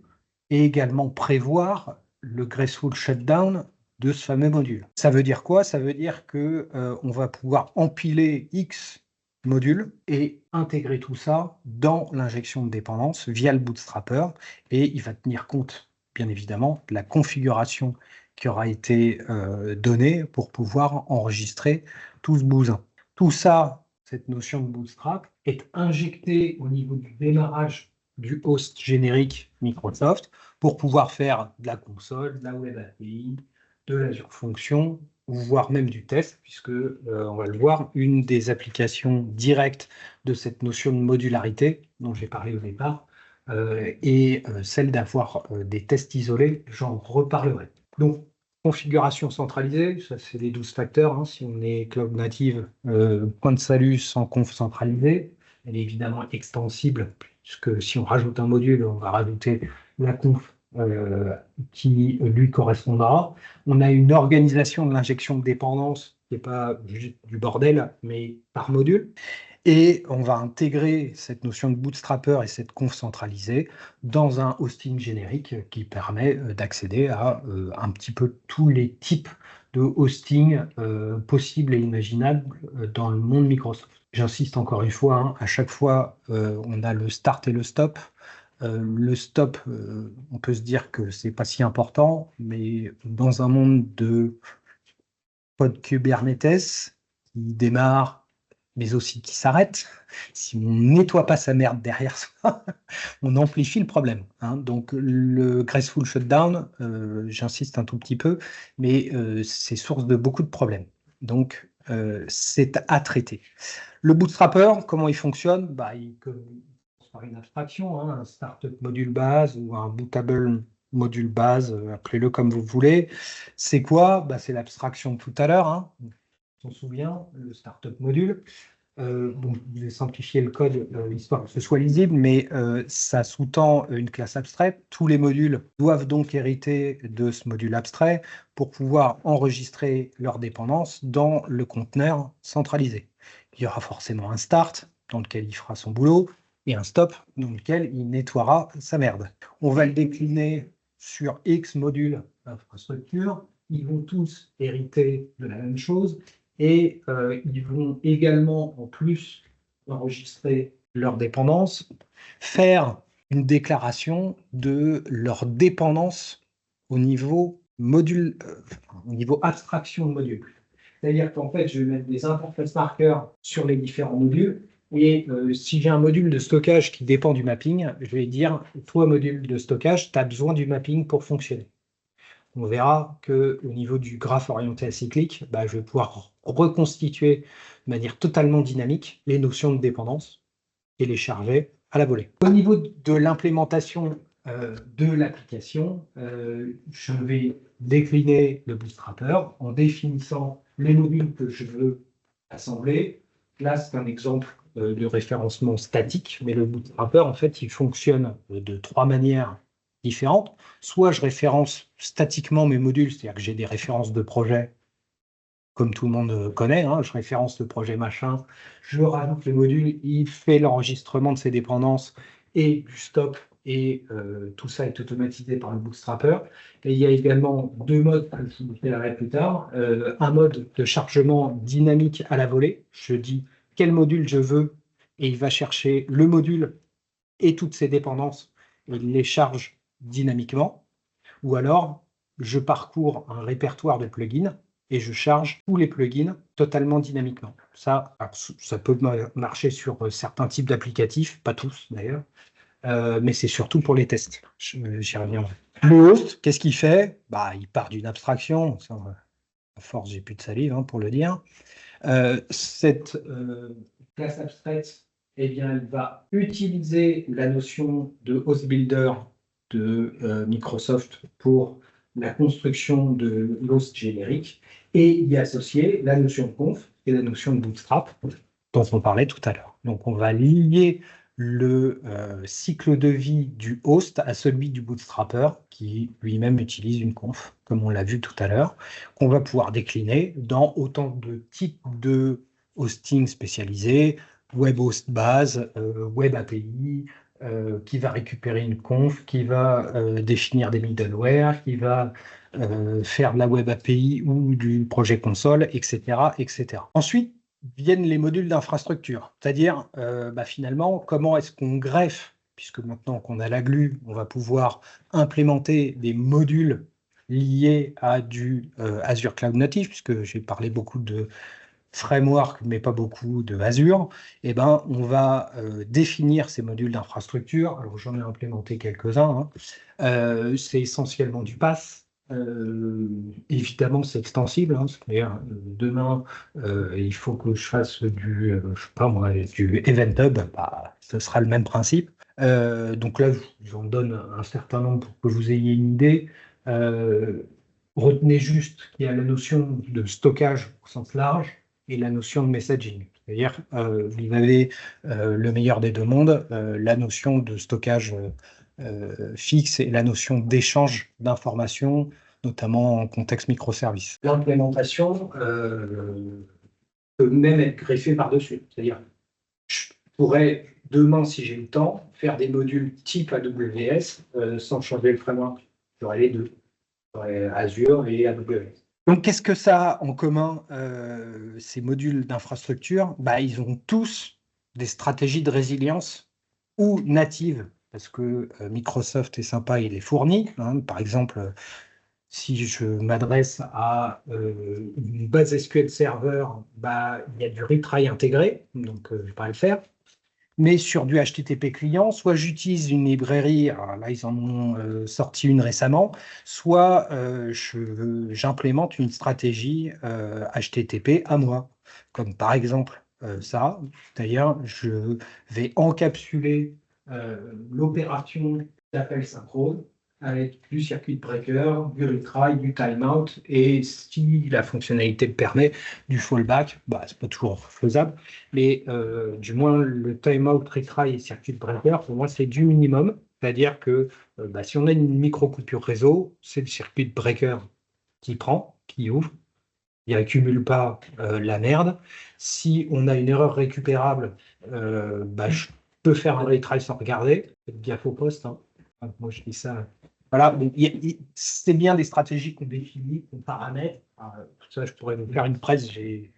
S1: et également prévoir le graceful shutdown de ce fameux module. Ça veut dire quoi? Ça veut dire qu'on va pouvoir empiler X modules et intégrer tout ça dans l'injection de dépendance via le bootstrapper, et il va tenir compte, bien évidemment, de la configuration qui aura été donnée pour pouvoir enregistrer tout ce bousin. Tout ça, cette notion de bootstrap, est injectée au niveau du démarrage du host générique Microsoft pour pouvoir faire de la console, de la web API, de l'Azure Function, voire même du test, puisque, on va le voir, une des applications directes de cette notion de modularité dont j'ai parlé au départ, est celle d'avoir des tests isolés, j'en reparlerai. Donc, Configuration centralisée, ça c'est les 12 facteurs, hein. Si on est cloud native, point de salut sans conf centralisé. Elle est évidemment extensible, puisque si on rajoute un module, on va rajouter la conf qui lui correspondra. On a une organisation de l'injection de dépendance qui n'est pas juste du bordel, mais par module. Et on va intégrer cette notion de bootstrapper et cette conf centralisée dans un hosting générique qui permet d'accéder à un petit peu tous les types de hosting possibles et imaginables dans le monde Microsoft. J'insiste encore une fois, hein, à chaque fois, on a le start et le stop. Le stop, on peut se dire que c'est pas si important, mais dans un monde de pod Kubernetes qui démarre, mais aussi qui s'arrête, si on ne nettoie pas sa merde derrière soi, on amplifie le problème, hein. Donc le graceful shutdown, j'insiste un tout petit peu, mais c'est source de beaucoup de problèmes. Donc c'est à traiter. Le bootstrapper, comment il fonctionne? Bah, il commence par une abstraction, hein, un startup module base ou un bootable module base, appelez-le comme vous voulez. C'est quoi? Bah, c'est l'abstraction de tout à l'heure, hein. On se souvient, le startup module. Bon, je vais simplifier le code histoire que ce soit lisible, mais ça sous-tend une classe abstraite. Tous les modules doivent donc hériter de ce module abstrait pour pouvoir enregistrer leurs dépendances dans le conteneur centralisé. Il y aura forcément un start dans lequel il fera son boulot et un stop dans lequel il nettoiera sa merde. On va le décliner sur X modules infrastructure. Ils vont tous hériter de la même chose. Et ils vont également, en plus, enregistrer leurs dépendances, faire une déclaration de leur dépendance au niveau module, au niveau abstraction de module. C'est-à-dire qu'en fait, je vais mettre des interface marqueurs sur les différents modules. Et si j'ai un module de stockage qui dépend du mapping, je vais dire, toi, module de stockage, tu as besoin du mapping pour fonctionner. On verra qu'au niveau du graphe orienté acyclique, bah, je vais pouvoir reconstituer de manière totalement dynamique les notions de dépendance et les charger à la volée. Au niveau de l'implémentation de l'application, je vais décliner le bootstrapper en définissant les modules que je veux assembler. Là, c'est un exemple de référencement statique, mais le bootstrapper, en fait, il fonctionne de 3 manières différentes. Soit je référence statiquement mes modules, c'est-à-dire que j'ai des références de projet, comme tout le monde connaît, hein, je référence le projet machin, je rajoute le module, il fait l'enregistrement de ses dépendances et du stop, et tout ça est automatisé par le bootstrapper. Et il y a également 2 modes que je vous détaillerai plus tard. Un mode de chargement dynamique à la volée, je dis quel module je veux, et il va chercher le module et toutes ses dépendances, et il les charge dynamiquement. Ou alors, je parcours un répertoire de plugins et je charge tous les plugins totalement dynamiquement. Ça peut marcher sur certains types d'applicatifs, pas tous d'ailleurs, mais c'est surtout pour les tests. J'y reviendrai. Le host, qu'est-ce qu'il fait? Bah, il part d'une abstraction. Ça, à force, j'ai plus de salive hein, pour le dire. Cette classe abstraite, eh bien, elle va utiliser la notion de host builder de Microsoft pour la construction de l'host générique et y associer la notion de conf et la notion de bootstrap dont on parlait tout à l'heure. Donc, on va lier le cycle de vie du host à celui du bootstrapper qui lui-même utilise une conf, comme on l'a vu tout à l'heure, qu'on va pouvoir décliner dans autant de types de hosting spécialisés, web host base, web API, qui va récupérer une conf, qui va définir des middleware, qui va faire de la web API ou du projet console, etc., etc. Ensuite, viennent les modules d'infrastructure, c'est-à-dire finalement comment est-ce qu'on greffe, puisque maintenant qu'on a la glue, on va pouvoir implémenter des modules liés à du Azure Cloud Native, puisque j'ai parlé beaucoup de framework, mais pas beaucoup de Azure, et ben, on va définir ces modules d'infrastructure. Alors j'en ai implémenté quelques-uns, hein. C'est essentiellement du PaaS. Évidemment, c'est extensible, hein, c'est-à-dire demain, il faut que je fasse je sais pas moi, du Event Hub, bah, ce sera le même principe. Donc là, j'en donne un certain nombre pour que vous ayez une idée. retenez juste qu'il y a la notion de stockage au sens large et la notion de messaging. C'est-à-dire, vous avez le meilleur des deux mondes, la notion de stockage fixe et la notion d'échange d'informations, notamment en contexte microservice. L'implémentation peut même être greffée par-dessus. C'est-à-dire, je pourrais demain, si j'ai le temps, faire des modules type AWS sans changer le framework. J'aurais les deux. J'aurais Azure et AWS. Donc, qu'est-ce que ça a en commun, ces modules d'infrastructure? Ils ont tous des stratégies de résilience ou natives, parce que Microsoft est sympa, il les fournit. Par exemple, si je m'adresse à une base SQL Server, il y a du retry intégré, donc je ne vais pas le faire. Mais sur du HTTP client, soit j'utilise une librairie, alors là ils en ont sorti une récemment, soit j'implémente une stratégie HTTP à moi, comme par exemple ça. D'ailleurs, je vais encapsuler l'opération d'appel synchrone avec du circuit breaker, du retry, du timeout, et si la fonctionnalité le permet, du fallback. C'est pas toujours faisable, mais du moins le timeout, retry et circuit breaker, pour moi, c'est du minimum. C'est-à-dire que si on a une micro-coupure réseau, c'est le circuit breaker qui prend, qui ouvre, il n'accumule pas la merde. Si on a une erreur récupérable, je peux faire un retry sans regarder. Faites gaffe au poste. Moi, je dis ça. Voilà, c'est bien des stratégies qu'on définit, qu'on paramètre. Tout ça, je pourrais vous faire une presse. J'ai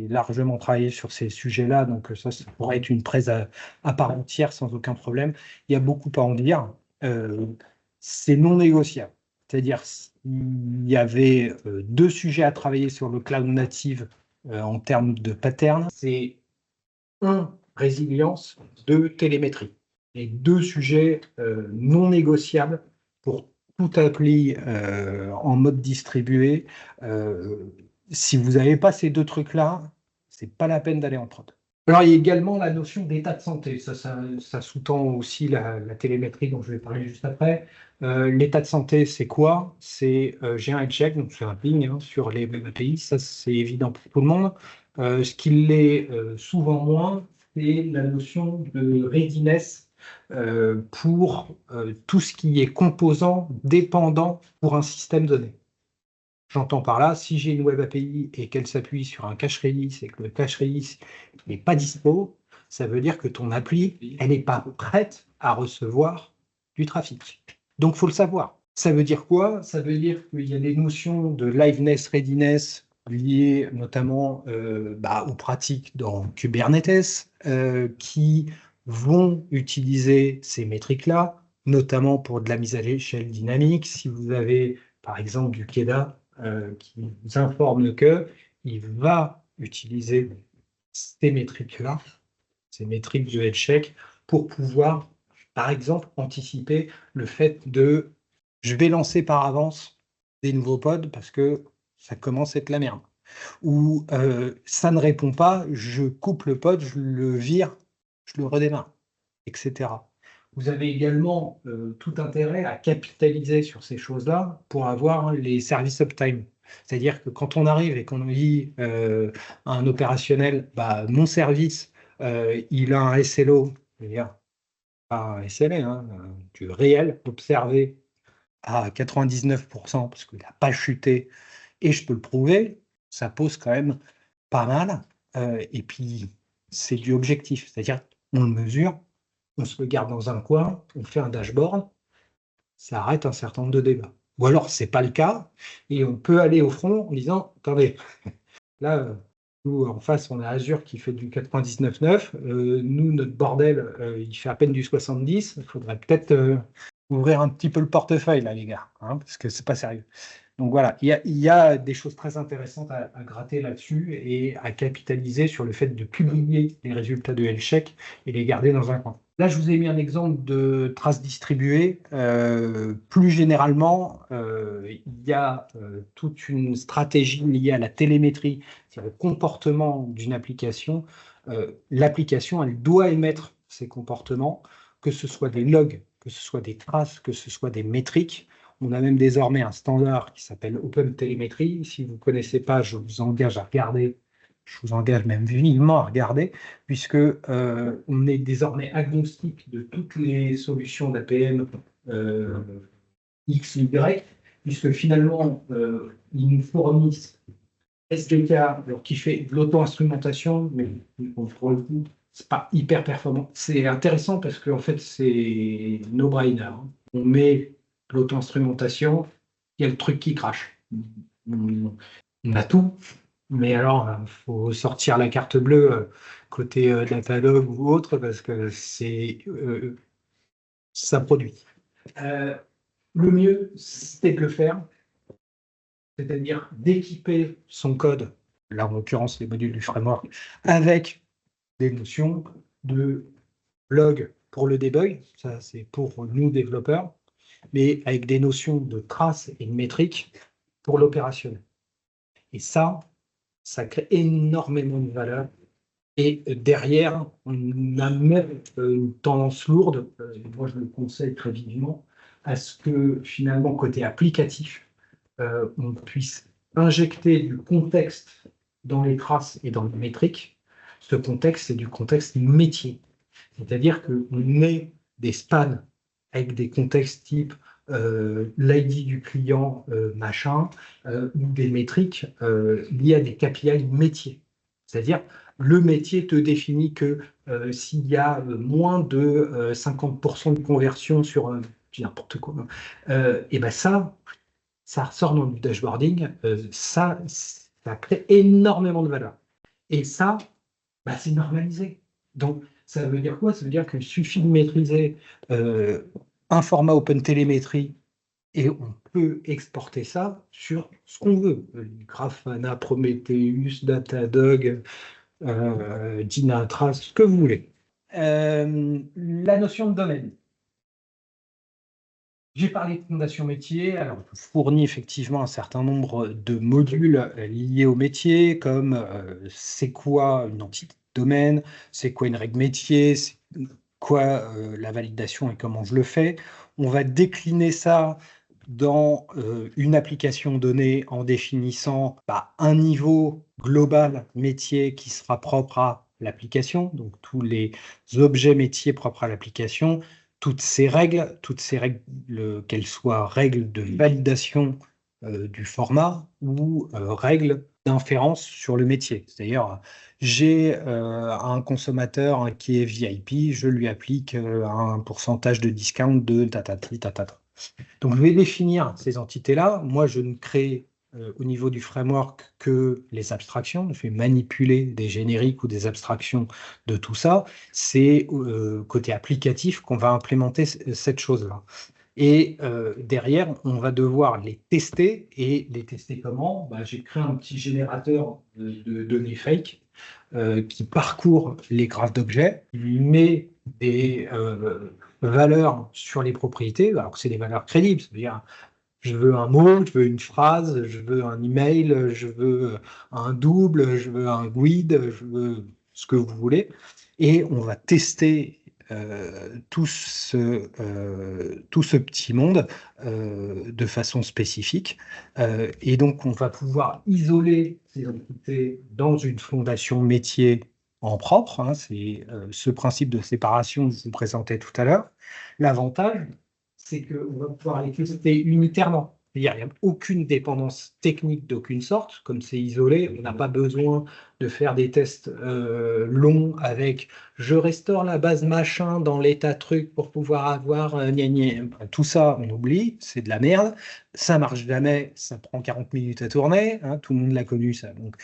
S1: largement travaillé sur ces sujets-là, donc ça pourrait être une presse à part entière sans aucun problème. Il y a beaucoup à en dire. C'est non négociable. C'est-à-dire, il y avait deux sujets à travailler sur le cloud native en termes de pattern. C'est résilience, télémétrie. Et deux sujets non négociables pour tout appli en mode distribué. Si vous n'avez pas ces deux trucs-là, c'est pas la peine d'aller en prod. Alors, il y a également la notion d'état de santé. Ça sous-tend aussi la télémétrie dont je vais parler juste après. L'état de santé, c'est quoi? C'est j'ai un health check, donc c'est un ping sur les API. Ça, c'est évident pour tout le monde. Ce qui l'est souvent moins, c'est la notion de readiness pour tout ce qui est composant, dépendant pour un système donné. J'entends par là, si j'ai une web API et qu'elle s'appuie sur un cache release et que le cache release n'est pas dispo, ça veut dire que ton appli, elle n'est pas prête à recevoir du trafic. Donc, il faut le savoir. Ça veut dire quoi? Ça veut dire qu'il y a des notions de liveness, readiness liées notamment aux pratiques dans Kubernetes qui vont utiliser ces métriques-là, notamment pour de la mise à l'échelle dynamique. Si vous avez, par exemple, du KEDA, qui vous informe qu'il va utiliser ces métriques-là, ces métriques de health check, pour pouvoir, par exemple, anticiper le fait de je vais lancer par avance des nouveaux pods parce que ça commence à être la merde. Ou ça ne répond pas, je coupe le pod, je le vire, je le redémarre, etc. Vous avez également tout intérêt à capitaliser sur ces choses-là pour avoir les services uptime. C'est-à-dire que quand on arrive et qu'on dit à un opérationnel, mon service, il a un SLO, c'est-à-dire pas un SLA, du réel observé à 99% parce qu'il n'a pas chuté et je peux le prouver, ça pose quand même pas mal. Et puis, c'est du objectif, c'est-à-dire on le mesure, on se le garde dans un coin, on fait un dashboard, ça arrête un certain nombre de débats. Ou alors, ce n'est pas le cas, et on peut aller au front en disant, attendez, là, nous, en face, on a Azure qui fait du 99.9, nous, notre bordel, il fait à peine du 70, il faudrait peut-être ouvrir un petit peu le portefeuille, là, les gars, parce que c'est pas sérieux. Donc voilà, il y a des choses très intéressantes à gratter là-dessus et à capitaliser sur le fait de publier les résultats de Health-Check et les garder dans un coin. Là, je vous ai mis un exemple de traces distribuées. Plus généralement, il y a toute une stratégie liée à la télémétrie, c'est-à-dire le comportement d'une application. L'application, elle doit émettre ses comportements, que ce soit des logs, que ce soit des traces, que ce soit des métriques. On a même désormais un standard qui s'appelle OpenTelemetry. Si vous ne connaissez pas, je vous engage à regarder. Je vous engage même vivement à regarder, puisque on est désormais agnostique de toutes les solutions d'APM X, Y, puisque finalement, ils nous fournissent SDK, alors qui fait de l'auto-instrumentation, mais pour le coup, c'est pas hyper performant. C'est intéressant parce qu'en fait, c'est no-brainer, hein. On met l'auto-instrumentation, il y a le truc qui crache. On a tout, mais alors, il faut sortir la carte bleue côté Datadog ou autre parce que ça produit. Le mieux, c'est de le faire, c'est-à-dire d'équiper son code, là en l'occurrence les modules du framework, avec des notions de log pour le debug, ça c'est pour nous développeurs, mais avec des notions de traces et de métriques pour l'opérationnel. Et ça crée énormément de valeur. Et derrière, on a même une tendance lourde, moi je le conseille très vivement, à ce que finalement, côté applicatif, on puisse injecter du contexte dans les traces et dans les métriques. Ce contexte, c'est du contexte métier. C'est-à-dire qu'on ait des spans avec des contextes type l'ID du client, machin, ou des métriques liées à des KPI métiers. C'est-à-dire, le métier te définit que s'il y a moins de 50% de conversion sur n'importe quoi, et ben ça ressort dans le dashboarding, ça crée énormément de valeur. Et ça, c'est normalisé. Donc, ça veut dire quoi? Ça veut dire qu'il suffit de maîtriser un format OpenTelemetry et on peut exporter ça sur ce qu'on veut. Grafana, Prometheus, Datadog, Dynatrace, ce que vous voulez. La notion de domaine. J'ai parlé de fondation métier. Alors, on fournit effectivement un certain nombre de modules liés au métier, comme c'est quoi une entité de domaine, c'est quoi une règle métier, c'est quoi la validation et comment je le fais. On va décliner ça dans une application donnée en définissant un niveau global métier qui sera propre à l'application, donc tous les objets métiers propres à l'application, toutes ces règles, qu'elles soient règles de validation du format ou règles d'inférence sur le métier. C'est-à-dire, j'ai un consommateur qui est VIP, je lui applique un pourcentage de discount de tatati, tatata. Donc, je vais définir ces entités-là. Moi, je ne crée au niveau du framework que les abstractions. Je vais manipuler des génériques ou des abstractions de tout ça. C'est côté applicatif qu'on va implémenter cette chose-là. Et derrière, on va devoir les tester. Et les tester comment? J'ai créé un petit générateur de données fake qui parcourt les graphes d'objets, met des valeurs sur les propriétés, alors que c'est des valeurs crédibles. C'est-à-dire, je veux un mot, je veux une phrase, je veux un email, je veux un double, je veux un guide, je veux ce que vous voulez. Et on va tester tout ce petit monde de façon spécifique. Et donc, on va pouvoir isoler ces entités dans une fondation métier en propre, hein. C'est ce principe de séparation que je vous présentais tout à l'heure. L'avantage, c'est qu'on va pouvoir les tester unitairement. Il n'y a aucune dépendance technique d'aucune sorte. Comme c'est isolé, on n'a pas besoin de faire des tests longs avec « je restaure la base machin dans l'état truc pour pouvoir avoir gna gna ». Tout ça, on oublie, c'est de la merde. Ça marche jamais, ça prend 40 minutes à tourner, hein, tout le monde l'a connu ça. Donc,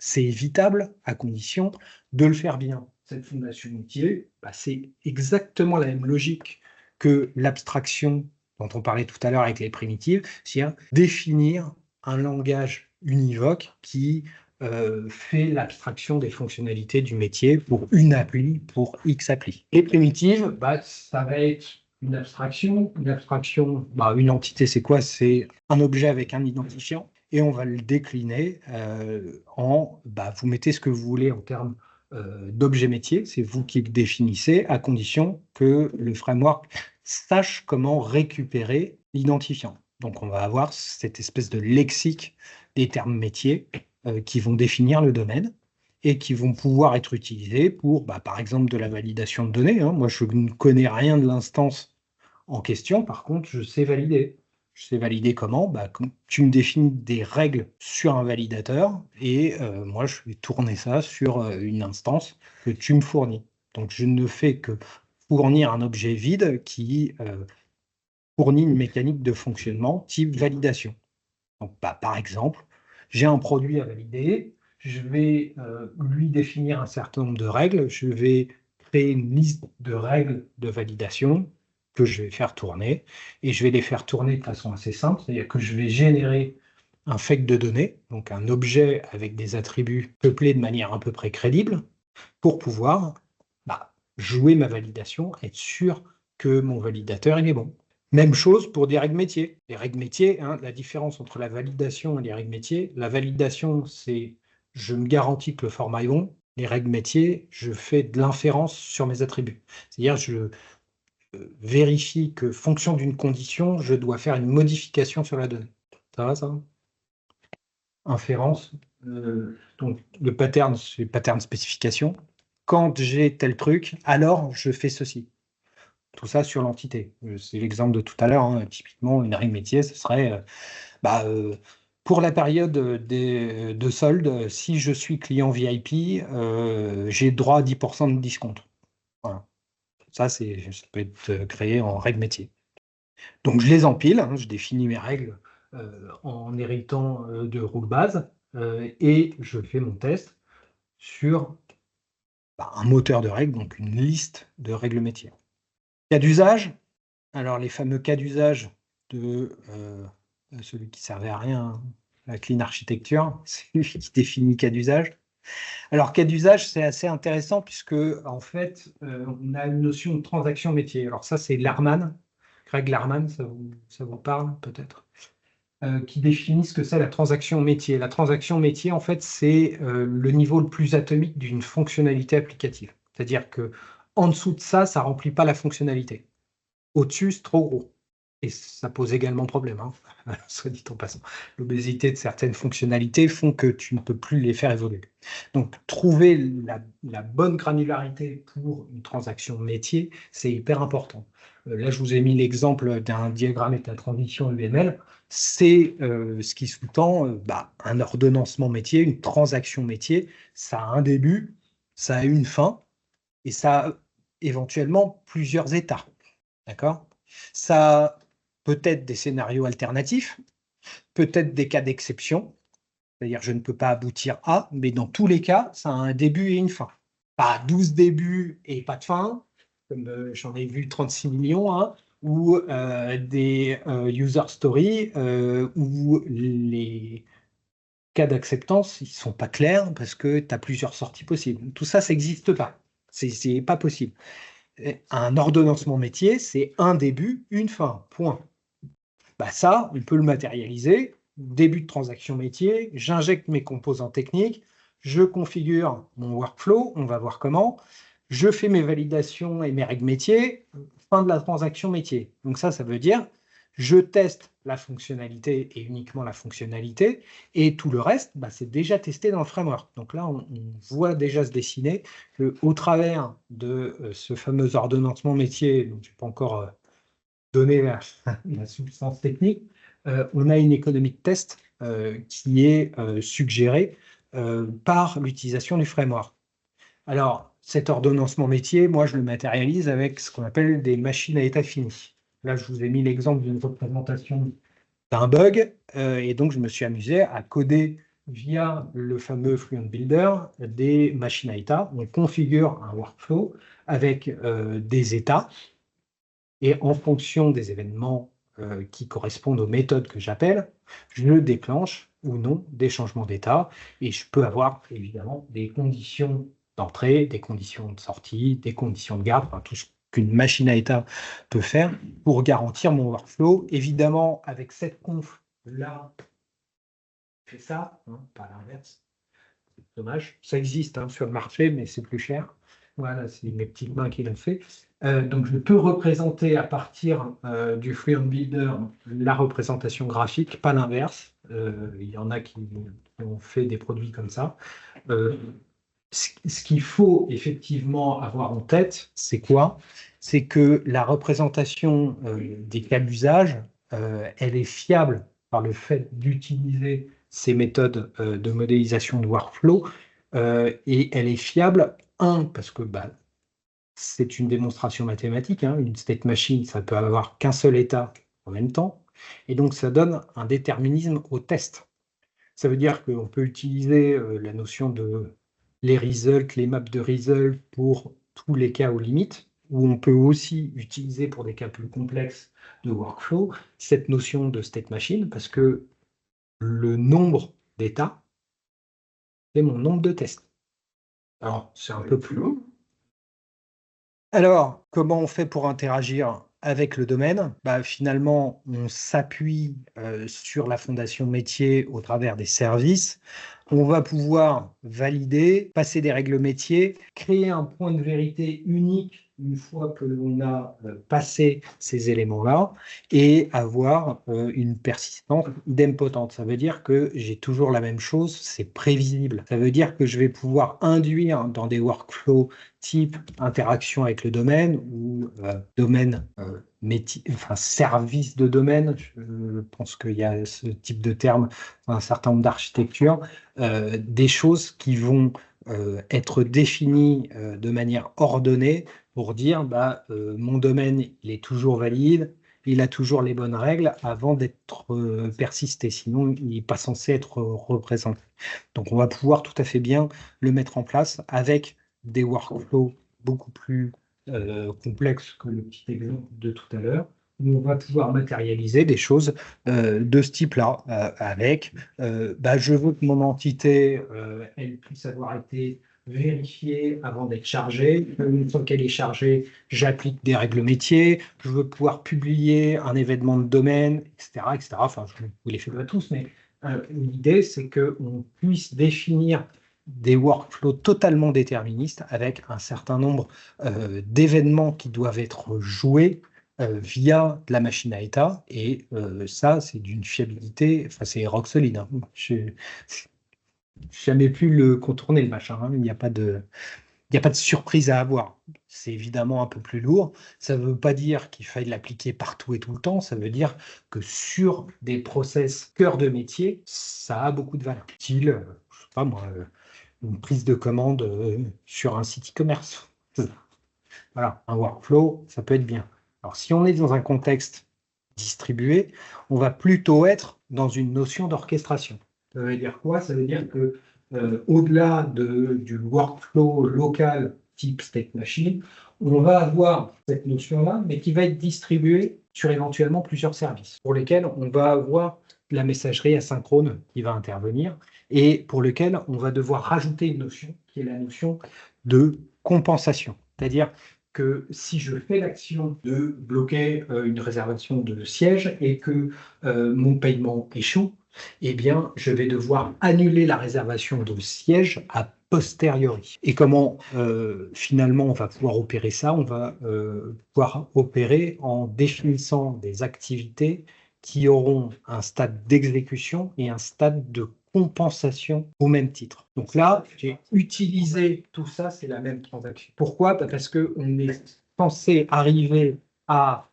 S1: c'est évitable à condition de le faire bien. Cette fondation métier, c'est exactement la même logique que l'abstraction dont on parlait tout à l'heure avec les primitives, c'est-à-dire définir un langage univoque qui fait l'abstraction des fonctionnalités du métier pour une appli, pour X appli. Les primitives, ça va être une abstraction. Une entité, c'est quoi? C'est un objet avec un identifiant. Et on va le décliner vous mettez ce que vous voulez en termes d'objet métier, c'est vous qui le définissez, à condition que le framework sache comment récupérer l'identifiant. Donc, on va avoir cette espèce de lexique des termes métiers qui vont définir le domaine et qui vont pouvoir être utilisés pour, par exemple, de la validation de données. Hein. Moi, je ne connais rien de l'instance en question. Par contre, je sais valider. Je sais valider comment? Tu me définis des règles sur un validateur et moi, je vais tourner ça sur une instance que tu me fournis. Donc, je ne fais que fournir un objet vide qui fournit une mécanique de fonctionnement type validation. Donc, par exemple, j'ai un produit à valider, je vais lui définir un certain nombre de règles, je vais créer une liste de règles de validation que je vais faire tourner, et je vais les faire tourner de façon assez simple, c'est-à-dire que je vais générer un fake de données, donc un objet avec des attributs peuplés de manière à peu près crédible, pour pouvoir jouer ma validation, être sûr que mon validateur il est bon. Même chose pour des règles métiers. Les règles métiers, hein, la différence entre la validation et les règles métiers, la validation, c'est je me garantis que le format est bon. Les règles métiers, je fais de l'inférence sur mes attributs. C'est-à-dire, je vérifie que, fonction d'une condition, je dois faire une modification sur la donnée. Ça va, ça? Inférence. Donc, le pattern, c'est pattern spécification. Quand j'ai tel truc, alors je fais ceci. Tout ça sur l'entité. C'est l'exemple de tout à l'heure. Hein. Typiquement, une règle métier, ce serait pour la période de solde, si je suis client VIP, j'ai droit à 10% de discount. Voilà. Ça peut être créé en règle métier. Donc, je les empile, hein, je définis mes règles en héritant de rôle base et je fais mon test sur un moteur de règles, donc une liste de règles métiers. Cas d'usage, alors les fameux cas d'usage de celui qui servait à rien, hein, la clean architecture, c'est lui qui définit cas d'usage. Alors, cas d'usage, c'est assez intéressant puisque, en fait, on a une notion de transaction métier. Alors ça, c'est Larman, Greg Larman, ça vous parle peut-être, qui définit ce que c'est la transaction métier. La transaction métier, en fait, c'est le niveau le plus atomique d'une fonctionnalité applicative. C'est-à-dire que en dessous de ça, ça ne remplit pas la fonctionnalité. Au-dessus, c'est trop gros. Et ça pose également problème, hein, soit dit en passant. L'obésité de certaines fonctionnalités font que tu ne peux plus les faire évoluer. Donc, trouver la bonne granularité pour une transaction métier, c'est hyper important. Là, je vous ai mis l'exemple d'un diagramme état transition UML. C'est ce qui sous-tend un ordonnancement métier, une transaction métier. Ça a un début, ça a une fin, et ça a éventuellement plusieurs états. D'accord? Ça a peut-être des scénarios alternatifs, peut-être des cas d'exception, c'est-à-dire je ne peux pas aboutir à, mais dans tous les cas, ça a un début et une fin. Pas 12 débuts et pas de fin, comme j'en ai vu 36 millions, hein, ou des user stories où les cas d'acceptance, ils ne sont pas clairs parce que tu as plusieurs sorties possibles. Tout ça, ça n'existe pas. C'est pas possible. Un ordonnancement métier, c'est un début, une fin, point. Ça, on peut le matérialiser. Début de transaction métier, j'injecte mes composants techniques, je configure mon workflow, on va voir comment, je fais mes validations et mes règles métiers, fin de la transaction métier. Donc ça veut dire je teste la fonctionnalité et uniquement la fonctionnalité, et tout le reste, c'est déjà testé dans le framework. Donc là, on voit déjà se dessiner qu'au travers de ce fameux ordonnancement métier, dont je n'ai pas encore donné la substance technique, on a une économie de test qui est suggérée par l'utilisation du framework. Alors, cet ordonnancement métier, moi, je le matérialise avec ce qu'on appelle des machines à état fini. Là, je vous ai mis l'exemple d'une représentation d'un bug, et donc je me suis amusé à coder via le fameux Fluent Builder des machines à état. On configure un workflow avec des états, et en fonction des événements qui correspondent aux méthodes que j'appelle, je déclenche ou non des changements d'état, et je peux avoir évidemment des conditions d'entrée, des conditions de sortie, des conditions de garde, tout ce qu'une machine à état peut faire pour garantir mon workflow. Évidemment, avec cette conf là, je fais ça, hein, pas l'inverse. Dommage, ça existe sur le marché, mais c'est plus cher. Voilà, c'est mes petites mains qui l'ont fait. Donc, je peux représenter à partir du Fluent Builder la représentation graphique, pas l'inverse. Il y en a qui ont fait des produits comme ça. Euh, ce qu'il faut effectivement avoir en tête, c'est quoi? C'est que la représentation des cas d'usage, elle est fiable par le fait d'utiliser ces méthodes de modélisation de workflow, et elle est fiable, parce que c'est une démonstration mathématique, hein. Une state machine, ça peut avoir qu'un seul état en même temps, et donc ça donne un déterminisme au test. Ça veut dire qu'on peut utiliser la notion de les results, les maps de results pour tous les cas aux limites, ou on peut aussi utiliser pour des cas plus complexes de workflow cette notion de state machine, parce que le nombre d'états, c'est mon nombre de tests. Alors, c'est un peu plus long. Alors, comment on fait pour interagir avec le domaine? Finalement, on s'appuie sur la fondation métier au travers des services. On va pouvoir valider, passer des règles métiers, créer un point de vérité unique une fois que l'on a passé ces éléments-là et avoir une persistance idempotente. Ça veut dire que j'ai toujours la même chose, c'est prévisible. Ça veut dire que je vais pouvoir induire dans des workflows type interaction avec le domaine ou domaine métier, enfin service de domaine. Je pense qu'il y a ce type de terme dans un certain nombre d'architectures, des choses qui vont être définies de manière ordonnée pour dire mon domaine il est toujours valide, il a toujours les bonnes règles avant d'être persisté, sinon il n'est pas censé être représenté. Donc on va pouvoir tout à fait bien le mettre en place avec des workflows beaucoup plus complexes que le petit exemple de tout à l'heure, où on va pouvoir matérialiser des choses de ce type-là, avec je veux que mon entité elle puisse avoir été vérifiée avant d'être chargée. Une fois qu'elle est chargée, j'applique des règles métiers. Je veux pouvoir publier un événement de domaine, etc., etc. Enfin, je ne vous les fais pas tous, mais l'idée, c'est qu'on puisse définir des workflows totalement déterministes avec un certain nombre d'événements qui doivent être joués via de la machine à état. Et ça, c'est d'une fiabilité, enfin, c'est rock solide, hein. Je n'ai jamais pu le contourner, le machin, hein. Il n'y a pas de surprise à avoir. C'est évidemment un peu plus lourd. Ça ne veut pas dire qu'il faille l'appliquer partout et tout le temps. Ça veut dire que sur des process cœur de métier, ça a beaucoup de valeur. Style, je sais pas moi, une prise de commande sur un site e-commerce. Voilà, un workflow, ça peut être bien. Alors, si on est dans un contexte distribué, on va plutôt être dans une notion d'orchestration. Ça veut dire quoi? Ça veut dire que au-delà du workflow local type state machine, on va avoir cette notion-là, mais qui va être distribuée sur éventuellement plusieurs services, pour lesquels on va avoir la messagerie asynchrone qui va intervenir et pour lequel on va devoir rajouter une notion qui est la notion de compensation. C'est-à-dire que si je fais l'action de bloquer une réservation de siège et que mon paiement échoue, eh bien, je vais devoir annuler la réservation de siège a posteriori. Et comment finalement on va pouvoir opérer ça? On va pouvoir opérer en définissant des activités qui auront un stade d'exécution et un stade de compensation au même titre. Donc là, j'ai utilisé tout ça, c'est la même transaction. Pourquoi? Parce qu'on est censé arriver à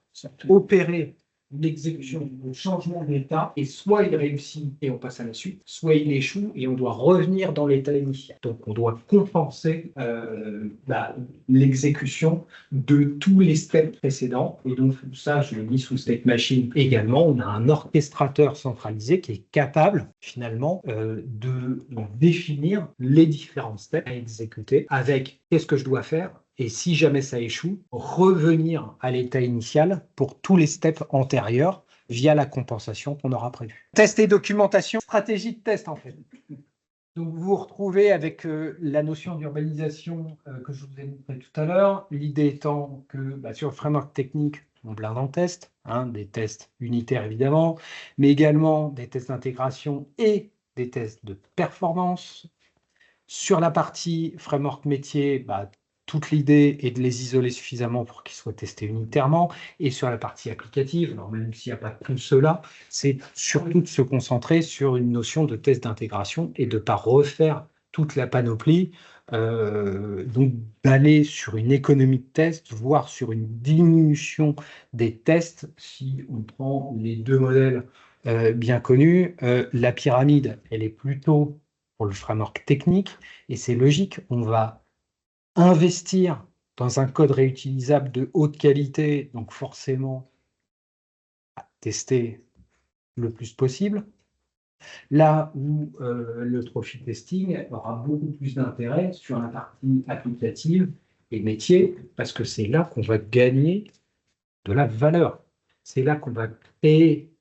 S1: opérer l'exécution, le changement d'état, et soit il réussit et on passe à la suite, soit il échoue et on doit revenir dans l'état initial. Donc on doit compenser l'exécution de tous les steps précédents. Et donc ça, je l'ai mis sous state machine également. On a un orchestrateur centralisé qui est capable finalement de définir les différents steps à exécuter avec qu'est-ce que je dois faire. Et si jamais ça échoue, revenir à l'état initial pour tous les steps antérieurs via la compensation qu'on aura prévue. Test et documentation, stratégie de test en fait. Donc vous vous retrouvez avec la notion d'urbanisation que je vous ai montré tout à l'heure. L'idée étant que sur le framework technique, on blinde en test, des tests unitaires évidemment, mais également des tests d'intégration et des tests de performance. Sur la partie framework métier, toute l'idée est de les isoler suffisamment pour qu'ils soient testés unitairement. Et sur la partie applicative, alors même s'il n'y a pas tout cela, c'est surtout de se concentrer sur une notion de test d'intégration et de ne pas refaire toute la panoplie, donc d'aller sur une économie de test, voire sur une diminution des tests si on prend les deux modèles bien connus. La pyramide, elle est plutôt pour le framework technique, et c'est logique, on va investir dans un code réutilisable de haute qualité, donc forcément tester le plus possible. Là où le trophy testing aura beaucoup plus d'intérêt sur la partie applicative et métier, parce que c'est là qu'on va gagner de la valeur. C'est là qu'on va créer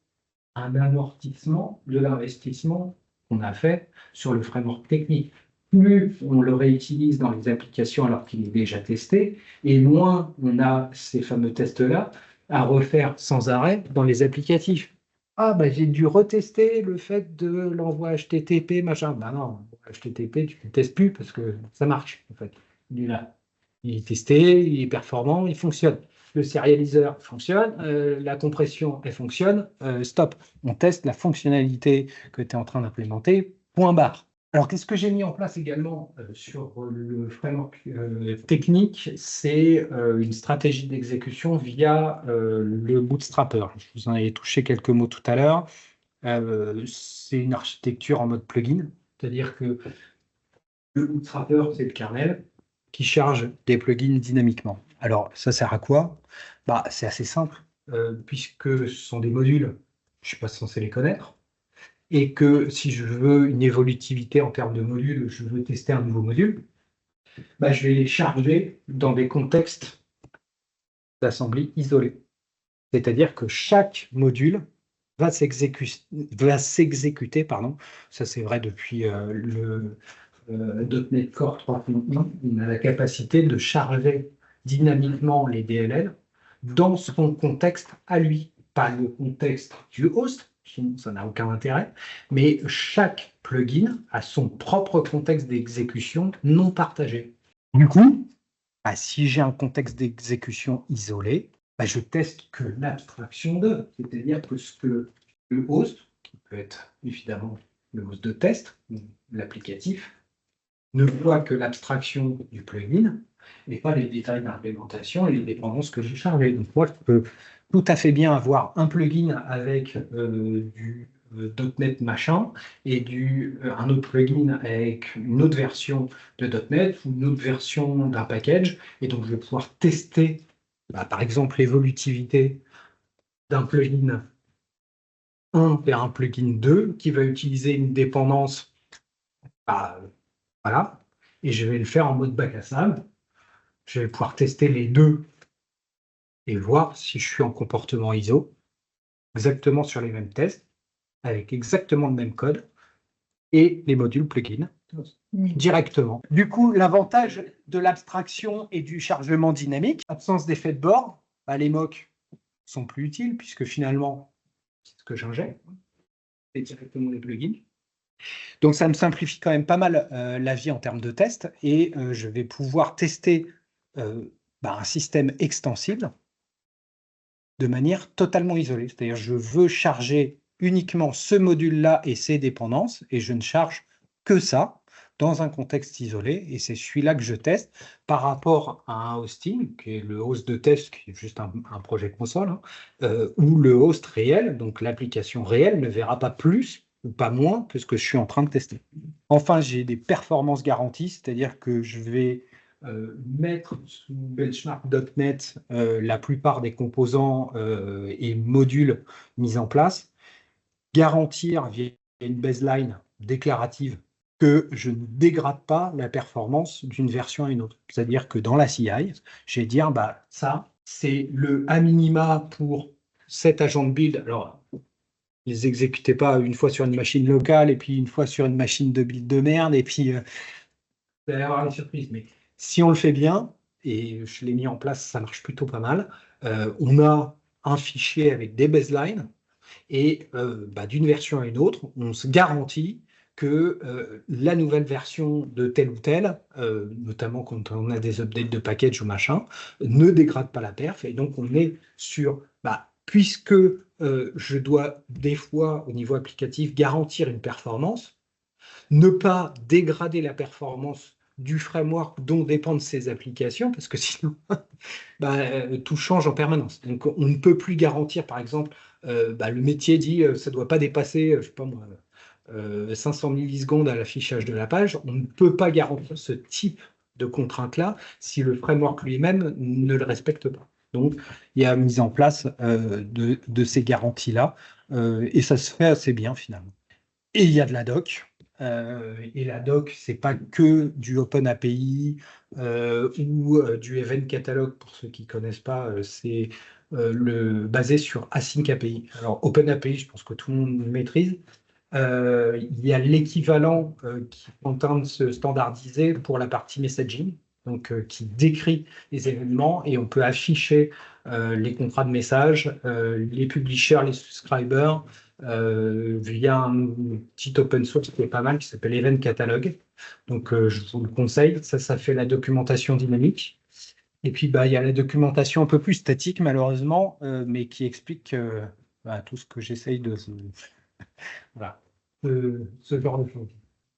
S1: un amortissement de l'investissement qu'on a fait sur le framework technique. Plus on le réutilise dans les applications alors qu'il est déjà testé, et moins on a ces fameux tests-là à refaire sans arrêt dans les applicatifs. Ah, bah, j'ai dû retester le fait de l'envoi HTTP, machin. Ben non, HTTP, tu ne le testes plus parce que ça marche, en fait. Il est là. Il est testé, il est performant, il fonctionne. Le sérialiseur fonctionne, la compression, elle fonctionne, stop. On teste la fonctionnalité que tu es en train d'implémenter, point barre. Alors, qu'est-ce que j'ai mis en place également sur le framework technique? C'est une stratégie d'exécution via le Bootstrapper. Je vous en ai touché quelques mots tout à l'heure. C'est une architecture en mode plugin, c'est-à-dire que le Bootstrapper, c'est le kernel qui charge des plugins dynamiquement. Alors, ça sert à quoi? Bah, c'est assez simple, puisque ce sont des modules, je ne suis pas censé les connaître, et que si je veux une évolutivité en termes de modules, je veux tester un nouveau module, bah, je vais les charger dans des contextes d'assembly isolés. C'est-à-dire que chaque module va s'exécuter, pardon, ça c'est vrai depuis le .NET Core 3.1, on a la capacité de charger dynamiquement les DLL dans son contexte à lui, pas le contexte du host, sinon ça n'a aucun intérêt, mais chaque plugin a son propre contexte d'exécution non partagé. Du coup, bah, si j'ai un contexte d'exécution isolé, bah, je teste que l'abstraction de, c'est-à-dire que ce que le host, qui peut être évidemment le host de test, l'applicatif, ne voit que l'abstraction du plugin et pas les détails d'implémentation et les dépendances que j'ai chargées. Donc moi, je peux tout à fait bien avoir un plugin avec du .NET machin et un autre plugin avec une autre version de .NET ou une autre version d'un package. Et donc, je vais pouvoir tester, par exemple, l'évolutivité d'un plugin 1 vers un plugin 2 qui va utiliser une dépendance. Voilà. Et je vais le faire en mode bac à sable. Je vais pouvoir tester les deux et voir si je suis en comportement ISO, exactement sur les mêmes tests, avec exactement le même code et les modules plugins directement. Du coup, l'avantage de l'abstraction et du chargement dynamique, absence d'effet de bord, bah, les mocks sont plus utiles puisque finalement, c'est ce que j'injecte, c'est directement les plugins. Donc, ça me simplifie quand même pas mal la vie en termes de tests et je vais pouvoir tester un système extensible de manière totalement isolée. C'est-à-dire, je veux charger uniquement ce module-là et ses dépendances et je ne charge que ça dans un contexte isolé et c'est celui-là que je teste par rapport à un hosting, qui est le host de test, qui est juste un projet console, où le host réel, donc l'application réelle, ne verra pas plus ou pas moins que ce que je suis en train de tester. Enfin, j'ai des performances garanties, c'est-à-dire que je vais mettre sous benchmark.net la plupart des composants et modules mis en place, garantir via une baseline déclarative que je ne dégrade pas la performance d'une version à une autre. C'est-à-dire que dans la CI, je vais dire, ça, c'est le à minima pour cet agent de build. Alors, ne les exécutez pas une fois sur une machine locale et puis une fois sur une machine de build de merde et puis vous allez avoir les surprises. Mais si on le fait bien, et je l'ai mis en place, ça marche plutôt pas mal, on a un fichier avec des baselines et d'une version à une autre, on se garantit que la nouvelle version de tel ou tel, notamment quand on a des updates de package ou machin, ne dégrade pas la perf. Et donc, on est sur, puisque je dois des fois, au niveau applicatif, garantir une performance, ne pas dégrader la performance du framework dont dépendent ces applications, parce que sinon, tout change en permanence. Donc, on ne peut plus garantir, par exemple, le métier dit ça ne doit pas dépasser, je sais pas moi, 500 millisecondes à l'affichage de la page. On ne peut pas garantir ce type de contrainte-là si le framework lui-même ne le respecte pas. Donc, il y a mise en place de ces garanties-là, et ça se fait assez bien finalement. Et il y a de la doc. Et la doc, c'est pas que du OpenAPI ou du Event Catalog, pour ceux qui connaissent pas, c'est basé sur Async API. Alors, OpenAPI, je pense que tout le monde maîtrise. Il y a l'équivalent qui est en train de se standardiser pour la partie messaging, donc qui décrit les événements et on peut afficher les contrats de message, les publishers, les subscribers via un petit open source qui est pas mal qui s'appelle Event Catalog. Donc je vous le conseille, ça fait la documentation dynamique. Et puis il y a la documentation un peu plus statique malheureusement, mais qui explique tout ce que j'essaye de voilà, ce genre de choses.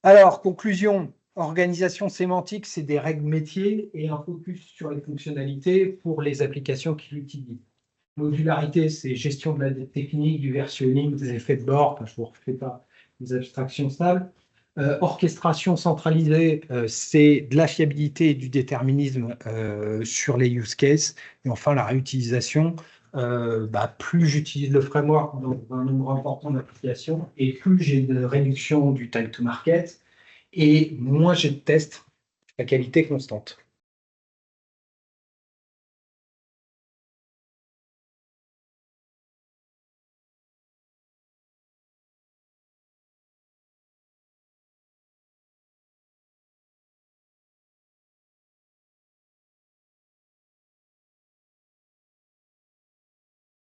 S1: Alors, conclusion, organisation sémantique, c'est des règles métiers et un focus sur les fonctionnalités pour les applications qui l'utilisent. Modularité, c'est gestion de la technique, du versionning, des effets de bord, je ne vous refais pas les abstractions stables. Orchestration centralisée, c'est de la fiabilité et du déterminisme sur les use cases. Et enfin, la réutilisation, plus j'utilise le framework dans un nombre important d'applications et plus j'ai de réduction du time to market et moins j'ai de tests à qualité constante.